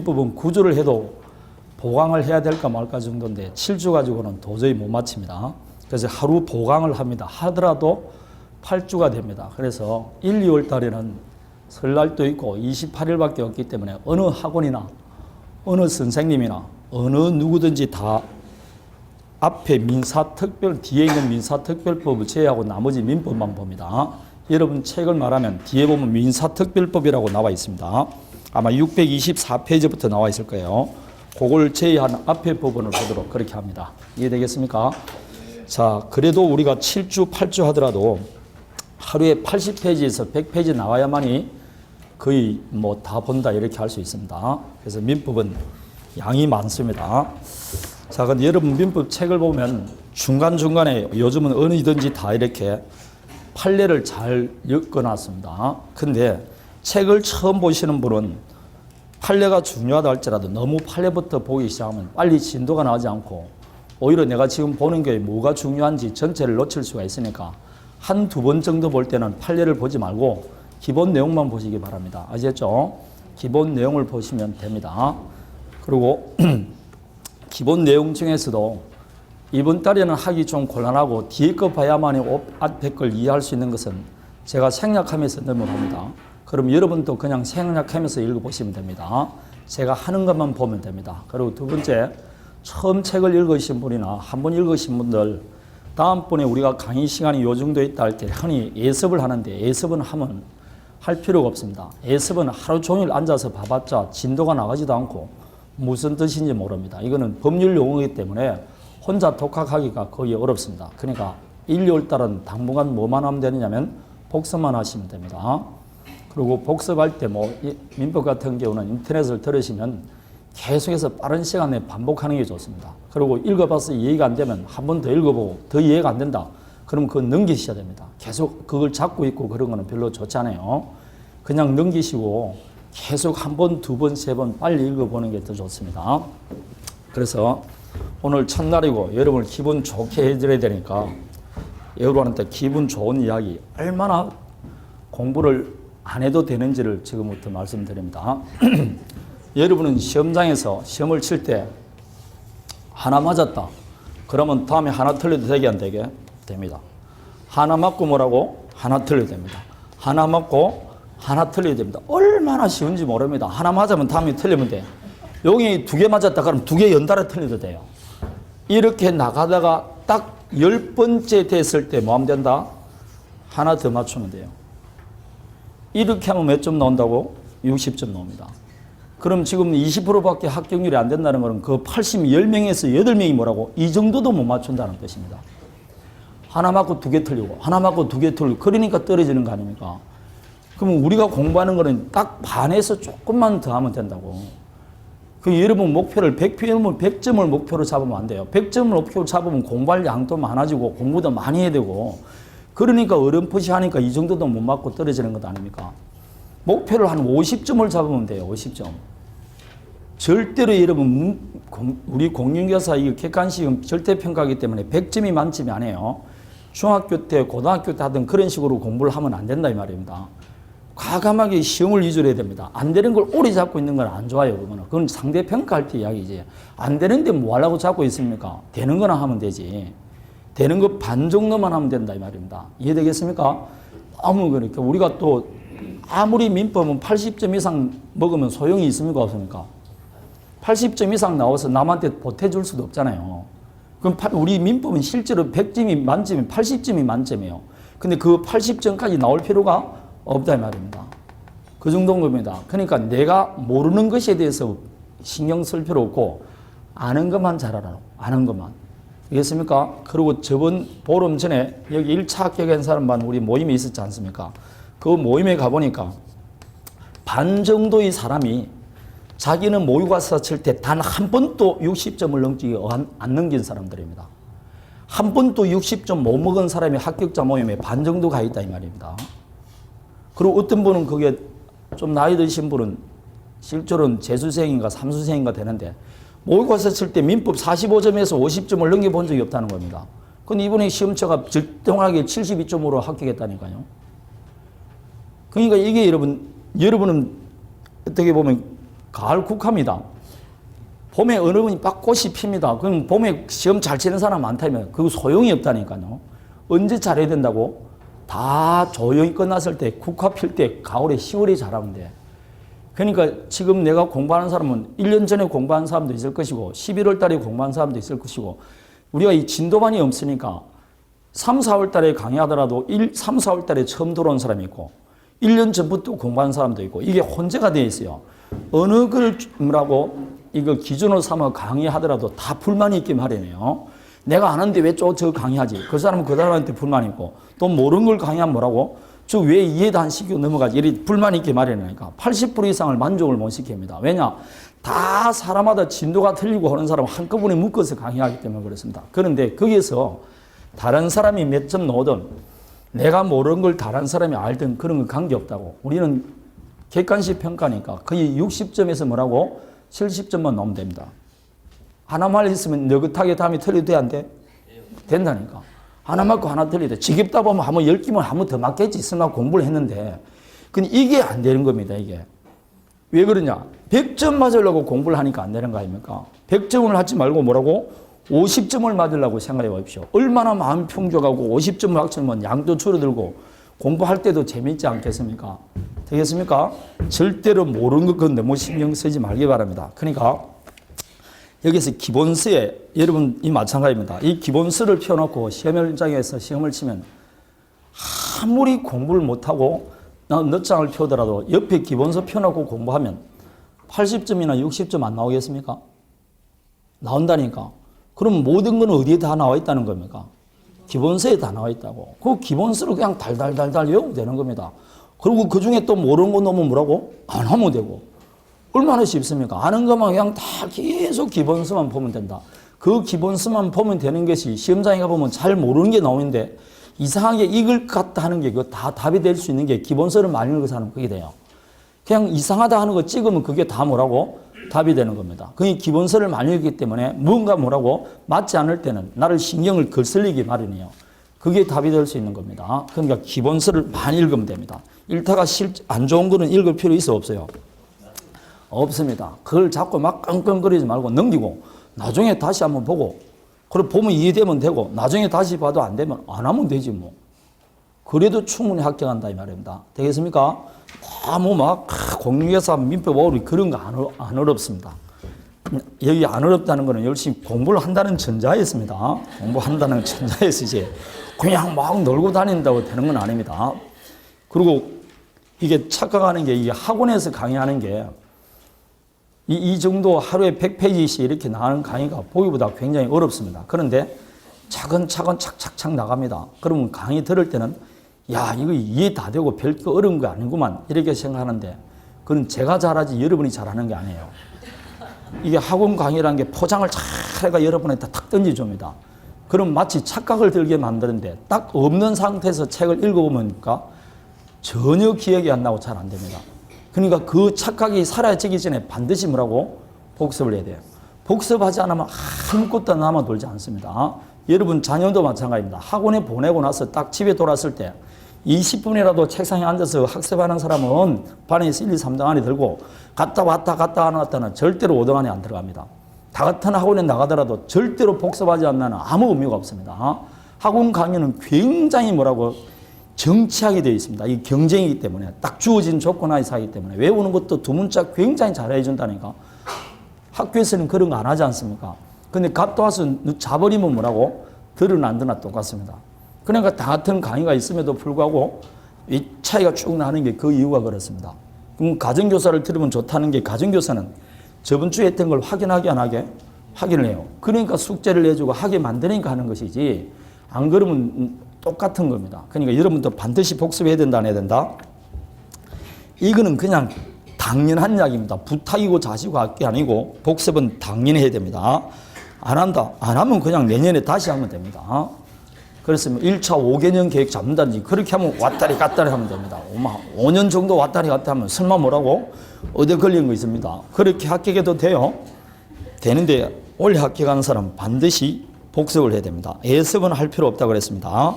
민법은 구조를 해도 보강을 해야 될까 말까 정도인데 7주 가지고는 도저히 못 마칩니다. 그래서 하루 보강을 합니다. 하더라도 8주가 됩니다. 그래서 1, 2월 달에는 설날도 있고 28일밖에 없기 때문에 어느 학원이나 어느 선생님이나 어느 누구든지 다 앞에 민사특별, 뒤에 있는 민사특별법을 제외하고 나머지 민법만 봅니다. 여러분 책을 말하면 뒤에 보면 민사특별법이라고 나와 있습니다. 아마 624페이지부터 나와 있을 거예요. 그걸 제외한 앞에 법원을 보도록 그렇게 합니다. 이해되겠습니까? 자, 그래도 우리가 7주, 8주 하더라도 하루에 80페이지에서 100페이지 나와야만이 거의 뭐 다 본다 이렇게 할 수 있습니다. 그래서 민법은 양이 많습니다. 자, 근데 여러분 민법 책을 보면 중간중간에 요즘은 어디든지 다 이렇게 판례를 잘 엮어놨습니다. 근데 책을 처음 보시는 분은 판례가 중요하다 할지라도 너무 판례부터 보기 시작하면 빨리 진도가 나지 않고 오히려 내가 지금 보는 게 뭐가 중요한지 전체를 놓칠 수가 있으니까 한두 번 정도 볼 때는 판례를 보지 말고 기본 내용만 보시기 바랍니다. 아시겠죠? 기본 내용을 보시면 됩니다. 그리고 기본 내용 중에서도 이번 달에는 하기 좀 곤란하고 뒤에 거 봐야만이 앞에 걸 이해할 수 있는 것은 제가 생략하면서 넘어갑니다. 그럼 여러분도 그냥 생략하면서 읽어보시면 됩니다. 제가 하는 것만 보면 됩니다. 그리고 두 번째, 처음 책을 읽으신 분이나 한 번 읽으신 분들 다음번에 우리가 강의 시간이 요 정도 있다 할 때 흔히 예습을 하는데 예습은 하면 할 필요가 없습니다. 예습은 하루 종일 앉아서 봐봤자 진도가 나가지도 않고 무슨 뜻인지 모릅니다. 이거는 법률 용어이기 때문에 혼자 독학하기가 거의 어렵습니다. 그러니까 1, 2월 달은 당분간 뭐만 하면 되느냐면 복습만 하시면 됩니다. 그리고 복습할 때 뭐 민법 같은 경우는 인터넷을 들으시면 계속해서 빠른 시간에 반복하는 게 좋습니다. 그리고 읽어봐서 이해가 안 되면 한 번 더 읽어보고 더 이해가 안 된다. 그럼 그거 넘기셔야 됩니다. 계속 그걸 잡고 있고 그런 거는 별로 좋지 않아요. 그냥 넘기시고 계속 한 번, 두 번, 세 번 빨리 읽어보는 게 더 좋습니다. 그래서 오늘 첫날이고 여러분을 기분 좋게 해드려야 되니까 여러분한테 기분 좋은 이야기 얼마나 공부를 안 해도 되는지를 지금부터 말씀드립니다. 여러분은 시험장에서 시험을 칠 때 하나 맞았다. 그러면 다음에 하나 틀려도 되게 안 되게? 됩니다. 하나 맞고 뭐라고? 하나 틀려도 됩니다. 하나 맞고 하나 틀려야 됩니다. 얼마나 쉬운지 모릅니다. 하나 맞으면 다음에 틀리면 돼. 여기 두 개 맞았다 그러면 두 개 연달아 틀려도 돼요. 이렇게 나가다가 딱 10번째 됐을 때 뭐 하면 된다? 하나 더 맞추면 돼요. 이렇게 하면 몇 점 나온다고? 60점 나옵니다. 그럼 지금 20%밖에 합격률이 안 된다는 것은 그 10명에서 8명이 뭐라고? 이 정도도 못 맞춘다는 뜻입니다. 하나 맞고 두 개 틀리고 하나 맞고 두 개 틀리고 그러니까 떨어지는 거 아닙니까? 그러면 우리가 공부하는 거는 딱 반에서 조금만 더 하면 된다고. 그 여러분 목표를 100점을 목표로 잡으면 안 돼요. 100점을 목표로 잡으면 공부할 양도 많아지고 공부도 많이 해야 되고 그러니까 어렴풋이 하니까 이 정도도 못 맞고 떨어지는 것 아닙니까? 목표를 한 50점을 잡으면 돼요. 50점. 절대로 여러분 우리 공인교사 이 객관시험 절대평가이기 때문에 100점이 만점이 아니에요. 중학교 때 고등학교 때 하던 그런 식으로 공부를 하면 안 된다 이 말입니다. 과감하게 시험을 위주로 해야 됩니다. 안 되는 걸 오래 잡고 있는 건 안 좋아요. 그건 상대평가할 때 이야기지. 안 되는데 뭐 하려고 잡고 있습니까? 되는 거나 하면 되지. 되는 거 반 정도만 하면 된다 이 말입니다. 이해되겠습니까? 너무 그러니까 우리가 또 아무리 민법은 80점 이상 먹으면 소용이 있습니까? 없습니까? 80점 이상 나와서 남한테 보태줄 수도 없잖아요. 그럼 우리 민법은 실제로 100점이 만점이 80점이 만점이에요. 근데 그 80점까지 나올 필요가 없다 이 말입니다. 그 정도인 겁니다. 그러니까 내가 모르는 것에 대해서 신경 쓸 필요 없고 아는 것만 잘하라고. 아는 것만. 알겠습니까? 그리고 저번 보름 전에 여기 1차 합격한 사람만 우리 모임에 있었지 않습니까? 그 모임에 가보니까 반 정도의 사람이 자기는 모의고사 칠 때 단 한 번도 60점을 넘지 안 넘긴 사람들입니다. 한 번도 60점 못 먹은 사람이 합격자 모임에 반 정도 가 있다 이 말입니다. 그리고 어떤 분은 그게 좀 나이 드신 분은 실제로는 재수생인가 삼수생인가 되는데 모의고사 칠 때 민법 45점에서 50점을 넘겨본 적이 없다는 겁니다. 근데 이번에 시험처가 절대하게 72점으로 합격했다니까요. 그러니까 이게 여러분은 어떻게 보면 가을 국화입니다. 봄에 어느 분이 막 꽃이 핍니다. 그럼 봄에 시험 잘 치는 사람 많다면 그거 소용이 없다니까요. 언제 잘해야 된다고? 다 조용히 끝났을 때 국화 필 때 가을에 10월에 잘하면 돼. 그러니까 지금 내가 공부하는 사람은 1년 전에 공부한 사람도 있을 것이고 11월 달에 공부한 사람도 있을 것이고 우리가 이 진도반이 없으니까 3, 4월 달에 강의하더라도 3, 4월 달에 처음 들어온 사람이 있고 1년 전부터 공부한 사람도 있고 이게 혼재가 되어 있어요. 어느 걸 뭐라고 이거 기준으로 삼아 강의하더라도 다 불만이 있기 마련이에요. 내가 아는데 왜 저 강의하지? 그 사람은 그 사람한테 불만이 있고 또 모르는 걸 강의하면 뭐라고? 저 왜 이해도 안 시키고 넘어가지? 이리 불만이 있기 마련이니까 80% 이상을 만족을 못 시킵니다. 왜냐? 다 사람마다 진도가 틀리고 하는 사람 한꺼번에 묶어서 강의하기 때문에 그렇습니다. 그런데 거기에서 다른 사람이 몇 점 넣든 내가 모르는 걸 다른 사람이 알든 그런 건 관계없다고. 우리는 객관식 평가니까 거의 60점에서 뭐라고? 70점만 넣으면 됩니다. 하나만 있으면 느긋하게 다음에 틀려도 돼, 안 돼? 된다니까. 하나 맞고 하나 틀리대. 지겹다 보면 한번 10기면 한번 더 맞겠지. 설마 공부를 했는데. 근데 이게 안 되는 겁니다, 이게. 왜 그러냐? 100점 맞으려고 공부를 하니까 안 되는 거 아닙니까? 100점을 하지 말고 뭐라고? 50점을 맞으려고 생각해 보십시오. 얼마나 마음 평정하고 50점을 학점은 양도 줄어들고 공부할 때도 재밌지 않겠습니까? 되겠습니까? 절대로 모르는 것 그건 너무 신경 쓰지 말기 바랍니다. 그러니까 여기서 기본서에 여러분 이 마찬가지입니다. 이 기본서를 펴놓고 시험 현장에서 시험을 치면 아무리 공부를 못하고 몇 장을 펴더라도 옆에 기본서 펴놓고 공부하면 80점이나 60점 안 나오겠습니까? 나온다니까. 그럼 모든 건 어디에 다 나와 있다는 겁니까? 기본서에 다 나와 있다고. 그 기본서를 그냥 달달달달 외우면 되는 겁니다. 그리고 그 중에 또 모르는 거 넣으면 뭐라고? 안 하면 되고. 얼마나 쉽습니까? 아는 것만 그냥 다 계속 기본서만 보면 된다. 그 기본서만 보면 되는 것이 시험장에 가보면 잘 모르는 게 나오는데 이상하게 이걸 같다 하는 게 그거 다 답이 될 수 있는 게 기본서를 많이 읽어서 하는 그게 돼요. 그냥 이상하다 하는 거 찍으면 그게 다 뭐라고? 답이 되는 겁니다. 그게 기본서를 많이 읽기 때문에 뭔가 뭐라고 맞지 않을 때는 나를 신경을 거슬리기 마련이에요. 그게 답이 될 수 있는 겁니다. 그러니까 기본서를 많이 읽으면 됩니다. 읽다가 안 좋은 거는 읽을 필요 있어 없어요? 없습니다. 그걸 자꾸 막 끙끙거리지 말고 넘기고 나중에 다시 한번 보고 그리고 보면 이해되면 되고 나중에 다시 봐도 안 되면 안 하면 되지 뭐. 그래도 충분히 합격한다 이 말입니다. 되겠습니까? 너무 막 공유계사 민법 어휘 그런 거 안 어렵습니다. 여기 안 어렵다는 거는 열심히 공부를 한다는 전자에 있습니다. 공부한다는 전자에 이제 그냥 막 놀고 다닌다고 되는 건 아닙니다. 그리고 이게 착각하는 게 이 학원에서 강의하는 게 이 정도 하루에 100페이지씩 이렇게 나가는 강의가 보기보다 굉장히 어렵습니다. 그런데 차근차근 착착착 나갑니다. 그러면 강의 들을 때는 야 이거 이해 다 되고 별거 어려운 거 아니구만 이렇게 생각하는데 그건 제가 잘하지 여러분이 잘하는 게 아니에요. 이게 학원 강의라는 게 포장을 잘 해가 여러분한테 탁 던져줍니다. 그럼 마치 착각을 들게 만드는데 딱 없는 상태에서 책을 읽어보니까 전혀 기억이 안 나고 잘 안 됩니다. 그러니까 그 착각이 사라지기 전에 반드시 뭐라고? 복습을 해야 돼요. 복습하지 않으면 아무것도 남아돌지 않습니다. 여러분 자녀도 마찬가지입니다. 학원에 보내고 나서 딱 집에 돌아왔을 때 20분이라도 책상에 앉아서 학습하는 사람은 반에서 1, 2, 3등 안에 들고 갔다 왔다는 절대로 5등 안에 안 들어갑니다. 다 같은 학원에 나가더라도 절대로 복습하지 않는 아무 의미가 없습니다. 학원 강의는 굉장히 뭐라고 정치하게 되어 있습니다. 이 경쟁이기 때문에 딱 주어진 조건 하에서 하기 때문에 외우는 것도 두 문자 굉장히 잘해 준다니까. 학교에서는 그런 거 안 하지 않습니까? 근데 갔다 와서 자버리면 뭐라고? 들은 안 드나 똑같습니다. 그러니까 다 같은 강의가 있음에도 불구하고 이 차이가 쭉 나는 게 그 이유가 그렇습니다. 그럼 가정교사를 들으면 좋다는 게 가정교사는 저번 주에 했던 걸 확인하게 안 하게? 확인을 해요. 그러니까 숙제를 내주고 하게 만드니까 하는 것이지 안 그러면 똑같은 겁니다. 그러니까 여러분도 반드시 복습해야 된다 안 해야 된다? 이거는 그냥 당연한 이야기입니다. 부탁이고 자시고 할 게 아니고 복습은 당연히 해야 됩니다. 안 한다. 안 하면 그냥 내년에 다시 하면 됩니다. 그래서 1차 5개년 계획 잡는다든지 그렇게 하면 왔다리 갔다리 하면 됩니다. 5년 정도 왔다리 갔다 하면 설마 뭐라고? 어디 걸린 거 있습니다. 그렇게 합격해도 돼요. 되는데 올해 합격한 사람 반드시 복습을 해야 됩니다. 예습은 할 필요 없다고 그랬습니다.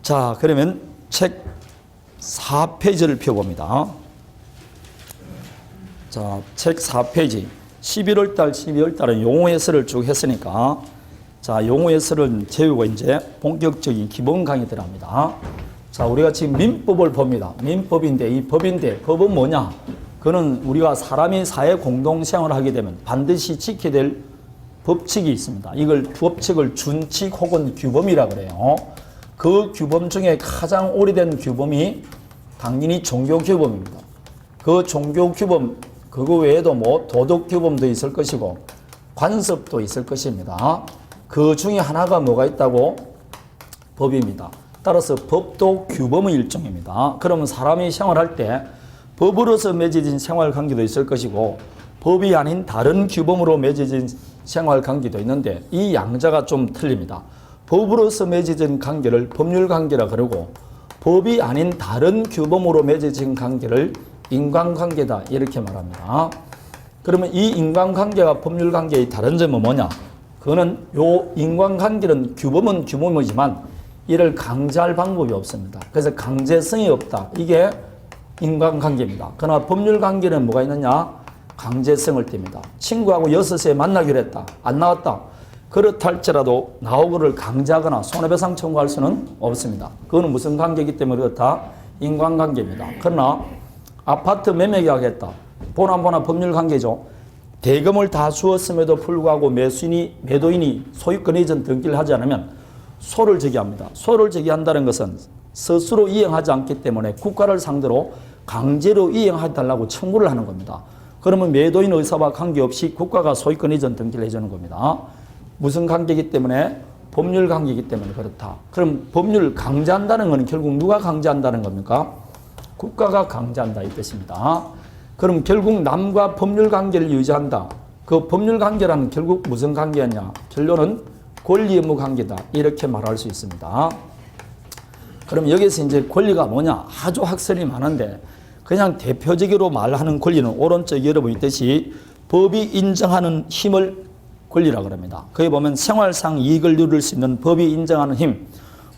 자, 그러면 책 4페이지를 펴봅니다. 자, 책 4페이지 11월 달, 12월 달은 용어 해설을 쭉 했으니까 자, 용어 해설은 재우고 이제 본격적인 기본 강의 들어갑니다. 자, 우리가 지금 민법을 봅니다. 민법인데 이 법은 뭐냐? 그는 우리가 사람이 사회 공동생활을 하게 되면 반드시 지켜야 될 법칙이 있습니다. 이걸 법칙을 준칙 혹은 규범이라 그래요. 그 규범 중에 가장 오래된 규범이 당연히 종교 규범입니다. 그 종교 규범, 그거 외에도 뭐 도덕 규범도 있을 것이고 관습도 있을 것입니다. 그 중에 하나가 뭐가 있다고? 법입니다. 따라서 법도 규범의 일종입니다. 그러면 사람이 생활할 때 법으로서 맺어진 생활관계도 있을 것이고 법이 아닌 다른 규범으로 맺어진 생활관계도 있는데 이 양자가 좀 틀립니다. 법으로서 맺어진 관계를 법률관계라 그러고 법이 아닌 다른 규범으로 맺어진 관계를 인간관계다 이렇게 말합니다. 그러면 이 인간관계와 법률관계의 다른 점은 뭐냐? 그거는 요 인간관계는 규범은 규범이지만 이를 강제할 방법이 없습니다. 그래서 강제성이 없다. 이게 인간관계입니다. 그러나 법률관계는 뭐가 있느냐? 강제성을 띱니다. 친구하고 6시에 만나기로 했다. 안 나왔다. 그렇다 할지라도 나오기를 강제하거나 손해배상 청구할 수는 없습니다. 그거는 무슨 관계이기 때문에 그렇다? 인간관계입니다. 그러나 아파트 매매 계약했다. 보나 법률관계죠. 대금을 다 주었음에도 불구하고 매도인이 소유권 이전 등기를 하지 않으면 소를 제기합니다. 소를 제기한다는 것은 스스로 이행하지 않기 때문에 국가를 상대로 강제로 이행해달라고 청구를 하는 겁니다. 그러면 매도인 의사와 관계없이 국가가 소유권 이전 등기를 해주는 겁니다. 무슨 관계이기 때문에? 법률 관계이기 때문에 그렇다. 그럼 법률을 강제한다는 것은 결국 누가 강제한다는 겁니까? 국가가 강제한다 이 뜻입니다. 그럼 결국 남과 법률 관계를 유지한다. 그 법률 관계라는 결국 무슨 관계였냐? 결론은 권리 의무 관계다. 이렇게 말할 수 있습니다. 그럼 여기서 이제 권리가 뭐냐? 아주 학설이 많은데 그냥 대표적으로 말하는 권리는 오른쪽 여러분 있듯이 법이 인정하는 힘을 권리라고 합니다. 거기 보면 생활상 이익을 누릴 수 있는 법이 인정하는 힘,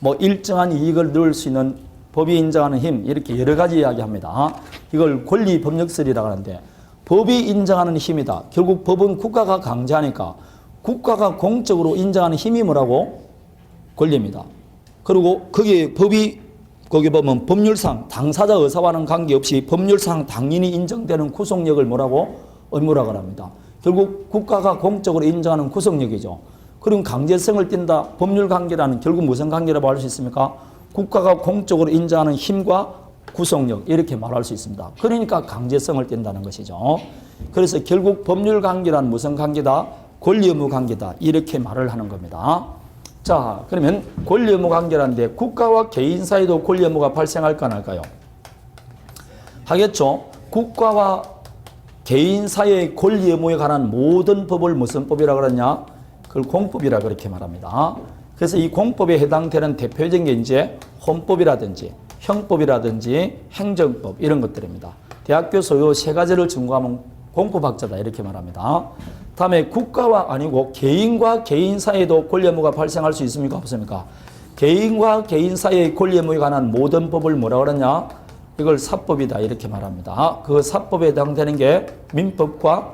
뭐 일정한 이익을 누릴 수 있는 법이 인정하는 힘 이렇게 여러 가지 이야기합니다. 이걸 권리 법력설이라고 하는데 법이 인정하는 힘이다. 결국 법은 국가가 강제하니까 국가가 공적으로 인정하는 힘이 뭐라고? 권리입니다. 그리고 거기에 법이 거기 보면 법률상 당사자 의사와는 관계없이 법률상 당연히 인정되는 구속력을 뭐라고? 의무라고 합니다. 결국 국가가 공적으로 인정하는 구속력이죠. 그럼 강제성을 띈다. 법률관계라는 결국 무슨 관계라고 할 수 있습니까? 국가가 공적으로 인정하는 힘과 구속력 이렇게 말할 수 있습니다. 그러니까 강제성을 띈다는 것이죠. 그래서 결국 법률관계란 무슨 관계다? 권리 의무 관계다. 이렇게 말을 하는 겁니다. 자, 그러면 권리 의무 관계라는데 국가와 개인 사이도 권리 의무가 발생할까 안 할까요? 하겠죠. 국가와 개인 사이의 권리 의무에 관한 모든 법을 무슨 법이라고 그러냐? 그걸 공법이라 그렇게 말합니다. 그래서 이 공법에 해당되는 대표적인 게 이제 헌법이라든지 형법이라든지 행정법 이런 것들입니다. 대학교에서 이 세 가지를 전공하면 공법학자다 이렇게 말합니다. 다음에 국가와 아니고 개인과 개인 사이에도 권리 의무가 발생할 수 있습니까? 없습니까? 개인과 개인 사이의 권리 의무에 관한 모든 법을 뭐라고 그러냐? 이걸 사법이다 이렇게 말합니다. 그 사법에 해당되는 게 민법과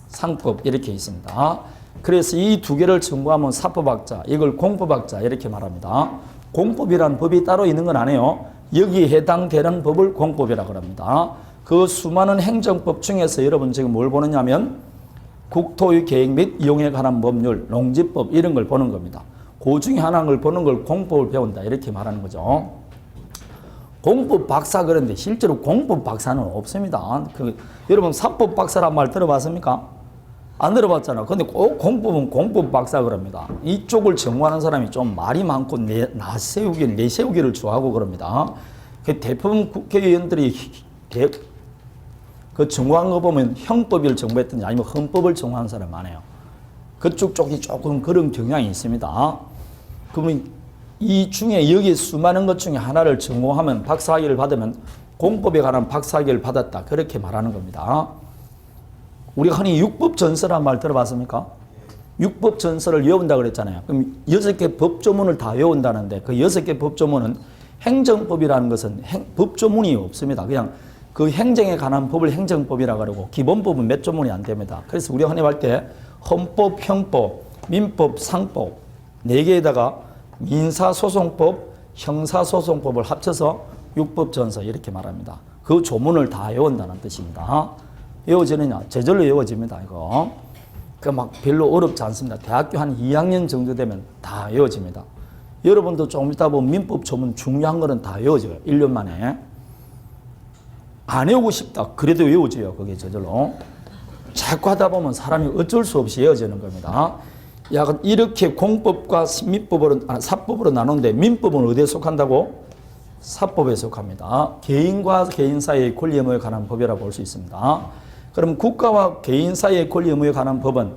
상법 이렇게 있습니다. 그래서 이 두 개를 전공하면 사법학자, 이걸 공법학자 이렇게 말합니다. 공법이란 법이 따로 있는 건 아니에요. 여기에 해당되는 법을 공법이라고 합니다. 그 수많은 행정법 중에서 여러분 지금 뭘 보느냐면 국토의 계획 및 이용에 관한 법률, 농지법 이런 걸 보는 겁니다. 그 중에 하나를 보는 걸 공법을 배운다 이렇게 말하는 거죠. 공법 박사 그런데 실제로 공법 박사는 없습니다. 여러분 사법 박사란 말 들어봤습니까? 안 들어봤잖아. 근데 꼭 공법은 공법 박사 그럽니다. 이쪽을 전공하는 사람이 좀 말이 많고 내세우기를 좋아하고 그럽니다. 그 대부분 국회의원들이 그 전공한 거 보면 형법을 전공했든지 아니면 헌법을 전공한 사람 많아요. 그쪽 쪽이 조금 그런 경향이 있습니다. 그러면 이 중에 여기 수많은 것 중에 하나를 전공하면 박사학위를 받으면 공법에 관한 박사학위를 받았다. 그렇게 말하는 겁니다. 우리가 흔히 육법전서란 말 들어봤습니까? 육법전서를 외운다 그랬잖아요. 그럼 6개 법조문을 다 외운다는데 그 6개 법조문은 행정법이라는 것은 법조문이 없습니다. 그냥 그 행정에 관한 법을 행정법이라 그러고 기본법은 몇 조문이 안 됩니다. 그래서 우리가 흔히 할 때 헌법, 형법, 민법, 상법 4개에다가 민사소송법, 형사소송법을 합쳐서 육법전서 이렇게 말합니다. 그 조문을 다 외운다는 뜻입니다. 외워지느냐? 저절로 외워집니다. 이거. 그 막 별로 어렵지 않습니다. 대학교 한 2학년 정도 되면 다 외워집니다. 여러분도 좀 이따 보면 민법 조문 중요한 거는 다 외워져요. 1년 만에. 안 외우고 싶다. 그래도 외워져요. 그게 저절로. 자꾸 하다 보면 사람이 어쩔 수 없이 외워지는 겁니다. 약간 이렇게 공법과 사법으로 나누는데 민법은 어디에 속한다고? 사법에 속합니다. 개인과 개인 사이의 권리 의무에 관한 법이라고 볼 수 있습니다. 그럼 국가와 개인 사이의 권리 의무에 관한 법은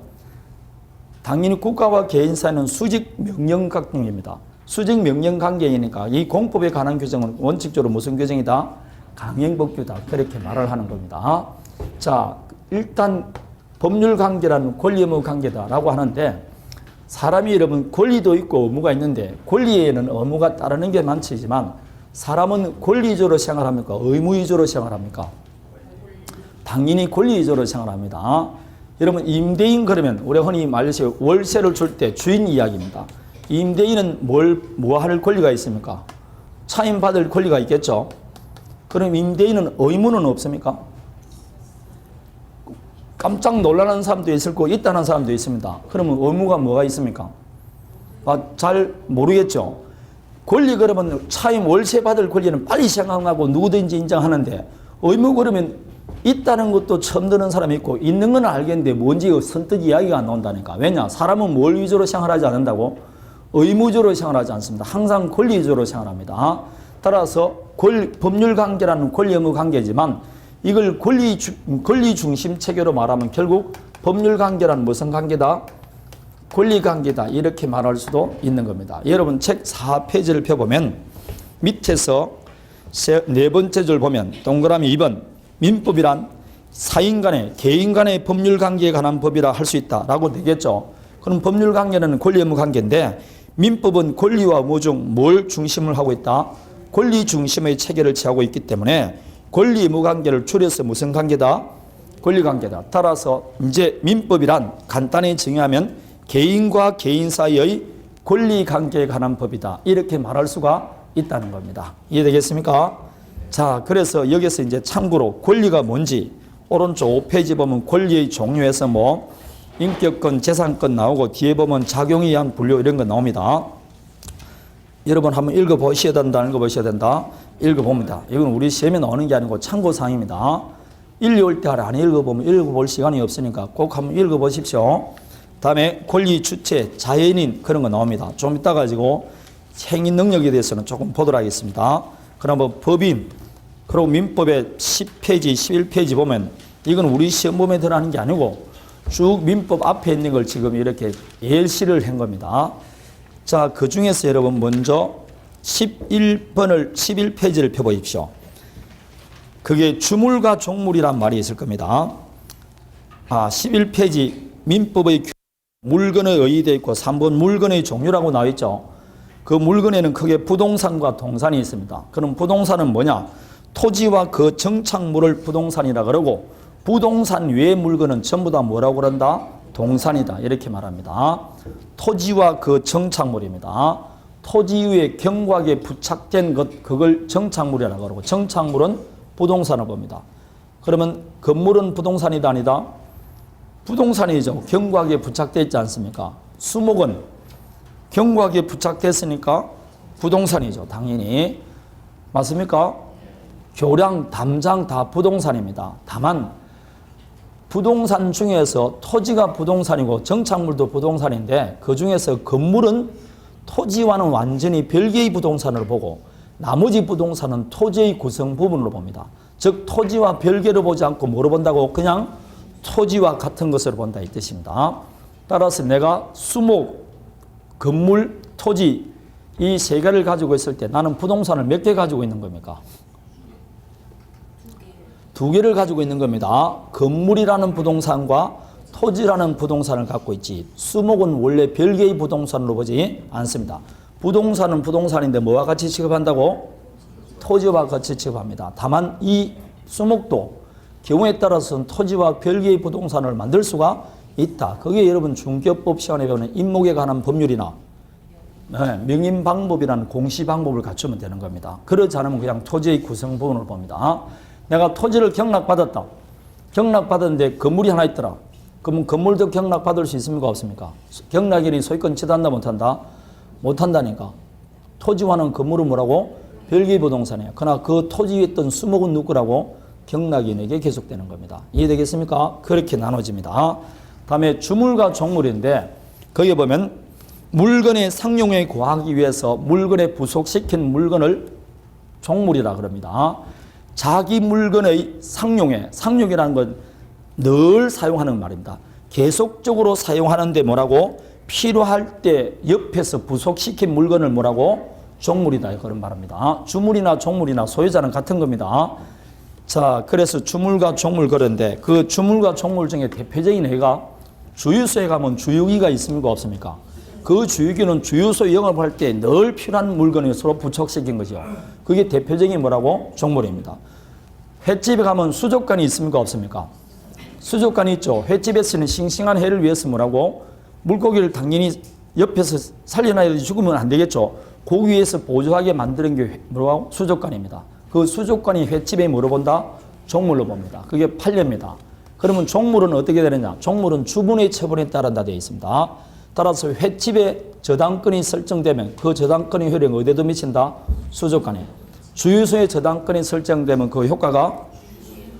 당연히 국가와 개인 사이는 수직 명령 관계입니다. 수직 명령 관계이니까 이 공법에 관한 규정은 원칙적으로 무슨 규정이다? 강행법규다. 그렇게 말을 하는 겁니다. 자, 일단 법률 관계라는 권리 의무 관계다라고 하는데 사람이 여러분 권리도 있고 의무가 있는데 권리에는 의무가 따르는 게 많지만 사람은 권리 위주로 생활합니까? 의무 위주로 생활합니까? 당연히 권리 위주로 생활합니다. 여러분 임대인 그러면 우리 흔히 말해서 월세를 줄 때 주인 이야기입니다. 임대인은 뭐 할 권리가 있습니까? 차임받을 권리가 있겠죠. 그럼 임대인은 의무는 없습니까? 깜짝 놀라는 사람도 있을 거고 있다는 사람도 있습니다. 그러면 의무가 뭐가 있습니까? 잘 모르겠죠. 권리 그러면 차임 월세 받을 권리는 빨리 생각하고 누구든지 인정하는데 의무 그러면 있다는 것도 처음 듣는 사람이 있고 있는 건 알겠는데 뭔지 선뜻 이야기가 안 나온다니까. 왜냐? 사람은 뭘 위주로 생활하지 않는다고? 의무적으로 생활하지 않습니다. 항상 권리 위주로 생활합니다. 따라서 법률 관계라는 권리 의무 관계지만 이걸 권리 중심 체계로 말하면 결국 법률 관계란 무슨 관계다? 권리 관계다. 이렇게 말할 수도 있는 겁니다. 여러분 책 4페이지를 펴보면 밑에서 네 번째 줄 보면 동그라미 2번 민법이란 사인 간의 개인 간의 법률 관계에 관한 법이라 할 수 있다라고 되겠죠. 그럼 법률 관계는 권리 의무 관계인데 민법은 권리와 의무 중 뭘 중심을 하고 있다? 권리 중심의 체계를 취하고 있기 때문에 권리 의무 관계를 줄여서 무슨 관계다? 권리 관계다. 따라서 이제 민법이란 간단히 정의하면 개인과 개인 사이의 권리 관계에 관한 법이다. 이렇게 말할 수가 있다는 겁니다. 이해되겠습니까? 자, 그래서 여기서 이제 참고로 권리가 뭔지 오른쪽 5페이지 보면 권리의 종류에서 뭐 인격권, 재산권 나오고 뒤에 보면 작용에 의한 분류 이런 거 나옵니다. 여러분 한번 읽어보셔야 된다. 읽어봅니다. 이건 우리 시험에 나오는 게 아니고 참고사항입니다. 1, 2월 때 안 읽어보면 읽어볼 시간이 없으니까 꼭 한번 읽어보십시오. 다음에 권리 주체, 자연인 그런 거 나옵니다. 좀 이따 가지고 행위 능력에 대해서는 조금 보도록 하겠습니다. 그럼 뭐 법인, 그리고 민법의 10페이지, 11페이지 보면 이건 우리 시험범에 들어가는 게 아니고 쭉 민법 앞에 있는 걸 지금 이렇게 예시를 한 겁니다. 자, 그 중에서 여러분 먼저 11페이지를 펴보십시오. 그게 주물과 종물이란 말이 있을 겁니다. 11페이지 민법의 물건에 의의되어 있고 3번 물건의 종류라고 나와 있죠. 그 물건에는 크게 부동산과 동산이 있습니다. 그럼 부동산은 뭐냐? 토지와 그 정착물을 부동산이라 그러고 부동산 외의 물건은 전부 다 뭐라고 그런다? 동산이다. 이렇게 말합니다. 토지와 그 정착물입니다. 토지 위에 경곽에 부착된 것, 그걸 정착물이라고 그러고 정착물은 부동산을 봅니다. 그러면 건물은 부동산이다 아니다? 부동산이죠. 경곽에 부착되어 있지 않습니까? 수목은 경곽에 부착됐으니까 부동산이죠. 당연히. 맞습니까? 교량, 담장 다 부동산입니다. 다만 부동산 중에서 토지가 부동산이고 정착물도 부동산인데 그 중에서 건물은 토지와는 완전히 별개의 부동산으로 보고 나머지 부동산은 토지의 구성 부분으로 봅니다. 즉 토지와 별개로 보지 않고 뭐로 본다고? 그냥 토지와 같은 것으로 본다 이 뜻입니다. 따라서 내가 수목, 건물, 토지 이 세 개를 가지고 있을 때 나는 부동산을 몇 개 가지고 있는 겁니까? 두 개를 가지고 있는 겁니다. 건물이라는 부동산과 토지라는 부동산을 갖고 있지 수목은 원래 별개의 부동산으로 보지 않습니다. 부동산은 부동산인데 뭐와 같이 취급한다고? 토지와 같이 취급합니다. 다만 이 수목도 경우에 따라서는 토지와 별개의 부동산을 만들 수가 있다. 그게 여러분 중개법 시간에 배우는 임목에 관한 법률이나 명인 방법이라는 공시 방법을 갖추면 되는 겁니다. 그렇지 않으면 그냥 토지의 구성 부분을 봅니다. 내가 토지를 경락받았다. 경락받았는데 건물이 하나 있더라. 그러면 건물도 경락받을 수 있습니까? 없습니까? 경락인이 소유권 취득한다 못한다? 못한다니까. 토지와는 건물은 뭐라고? 별개의 부동산이에요. 그러나 그 토지 위에 있던 수목은 누구라고? 경락인에게 계속되는 겁니다. 이해되겠습니까? 그렇게 나눠집니다. 다음에 주물과 종물인데 거기에 보면 물건의 상용에 구하기 위해서 물건에 부속시킨 물건을 종물이라 그럽니다. 자기 물건의 상용에, 상용이라는 건 늘 사용하는 말입니다. 계속적으로 사용하는데 뭐라고? 필요할 때 옆에서 부속시킨 물건을 뭐라고? 종물이다. 그런 말입니다. 주물이나 종물이나 소유자는 같은 겁니다. 자, 그래서 주물과 종물 그런데 그 주물과 종물 중에 대표적인 해가 주유소에 가면 주유기가 있습니까? 없습니까? 그 주유기는 주유소 영업할 때 늘 필요한 물건을 서로 부착시킨 것이요. 그게 대표적인 뭐라고? 종물입니다. 횟집에 가면 수족관이 있습니까? 없습니까? 수족관이 있죠. 횟집에 쓰는 싱싱한 회를 위해서 뭐라고? 물고기를 당연히 옆에서 살려놔야 죽으면 안 되겠죠. 그 위에서 보조하게 만드는 게 뭐라고? 수족관입니다. 그 수족관이 횟집에 뭐로 본다? 종물로 봅니다. 그게 판례입니다. 그러면 종물은 어떻게 되느냐? 종물은 주분의 처분에 따른다 되어 있습니다. 따라서 횟집에 저당권이 설정되면 그 저당권의 효력이 어디에도 미친다? 수족관에. 주유소에 저당권이 설정되면 그 효과가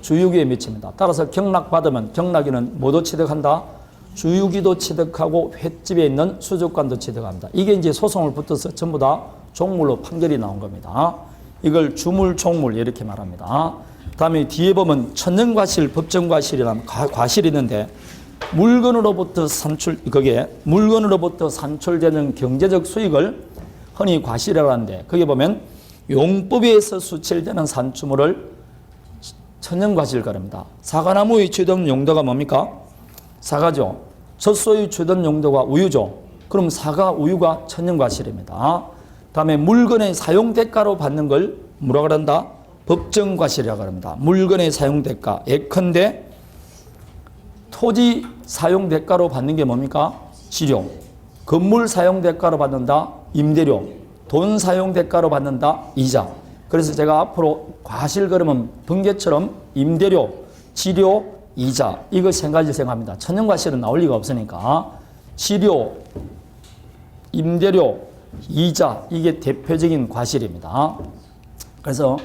주유기에 미칩니다. 따라서 경락받으면 경락인은 뭐도 취득한다? 주유기도 취득하고 횟집에 있는 수족관도 취득합니다. 이게 이제 소송을 붙어서 전부 다 종물로 판결이 나온 겁니다. 이걸 주물, 종물 이렇게 말합니다. 다음에 뒤에 보면 천연과실, 법정과실이라는 과실이 있는데 물건으로부터 산출되는 경제적 수익을 흔히 과실이라고 하는데 거기에 보면 용법에서 수출되는 산수물을 천연과실 가릅니다. 사과나무의 주된 용도가 뭡니까? 사과죠. 젖소의 주된 용도가 우유죠. 그럼 사과, 우유가 천연과실입니다. 다음에 물건의 사용대가로 받는 걸 뭐라고 한다? 법정과실이라고 합니다. 물건의 사용대가. 예컨대 토지 사용대가로 받는 게 뭡니까? 지료. 건물 사용대가로 받는다? 임대료. 돈 사용대가로 받는다? 이자. 그래서 제가 앞으로 과실 그러면 번개처럼 임대료, 지료, 이자 이거 세 가지 생각합니다. 천연과실은 나올 리가 없으니까 지료, 임대료, 이자 이게 대표적인 과실입니다. 그래서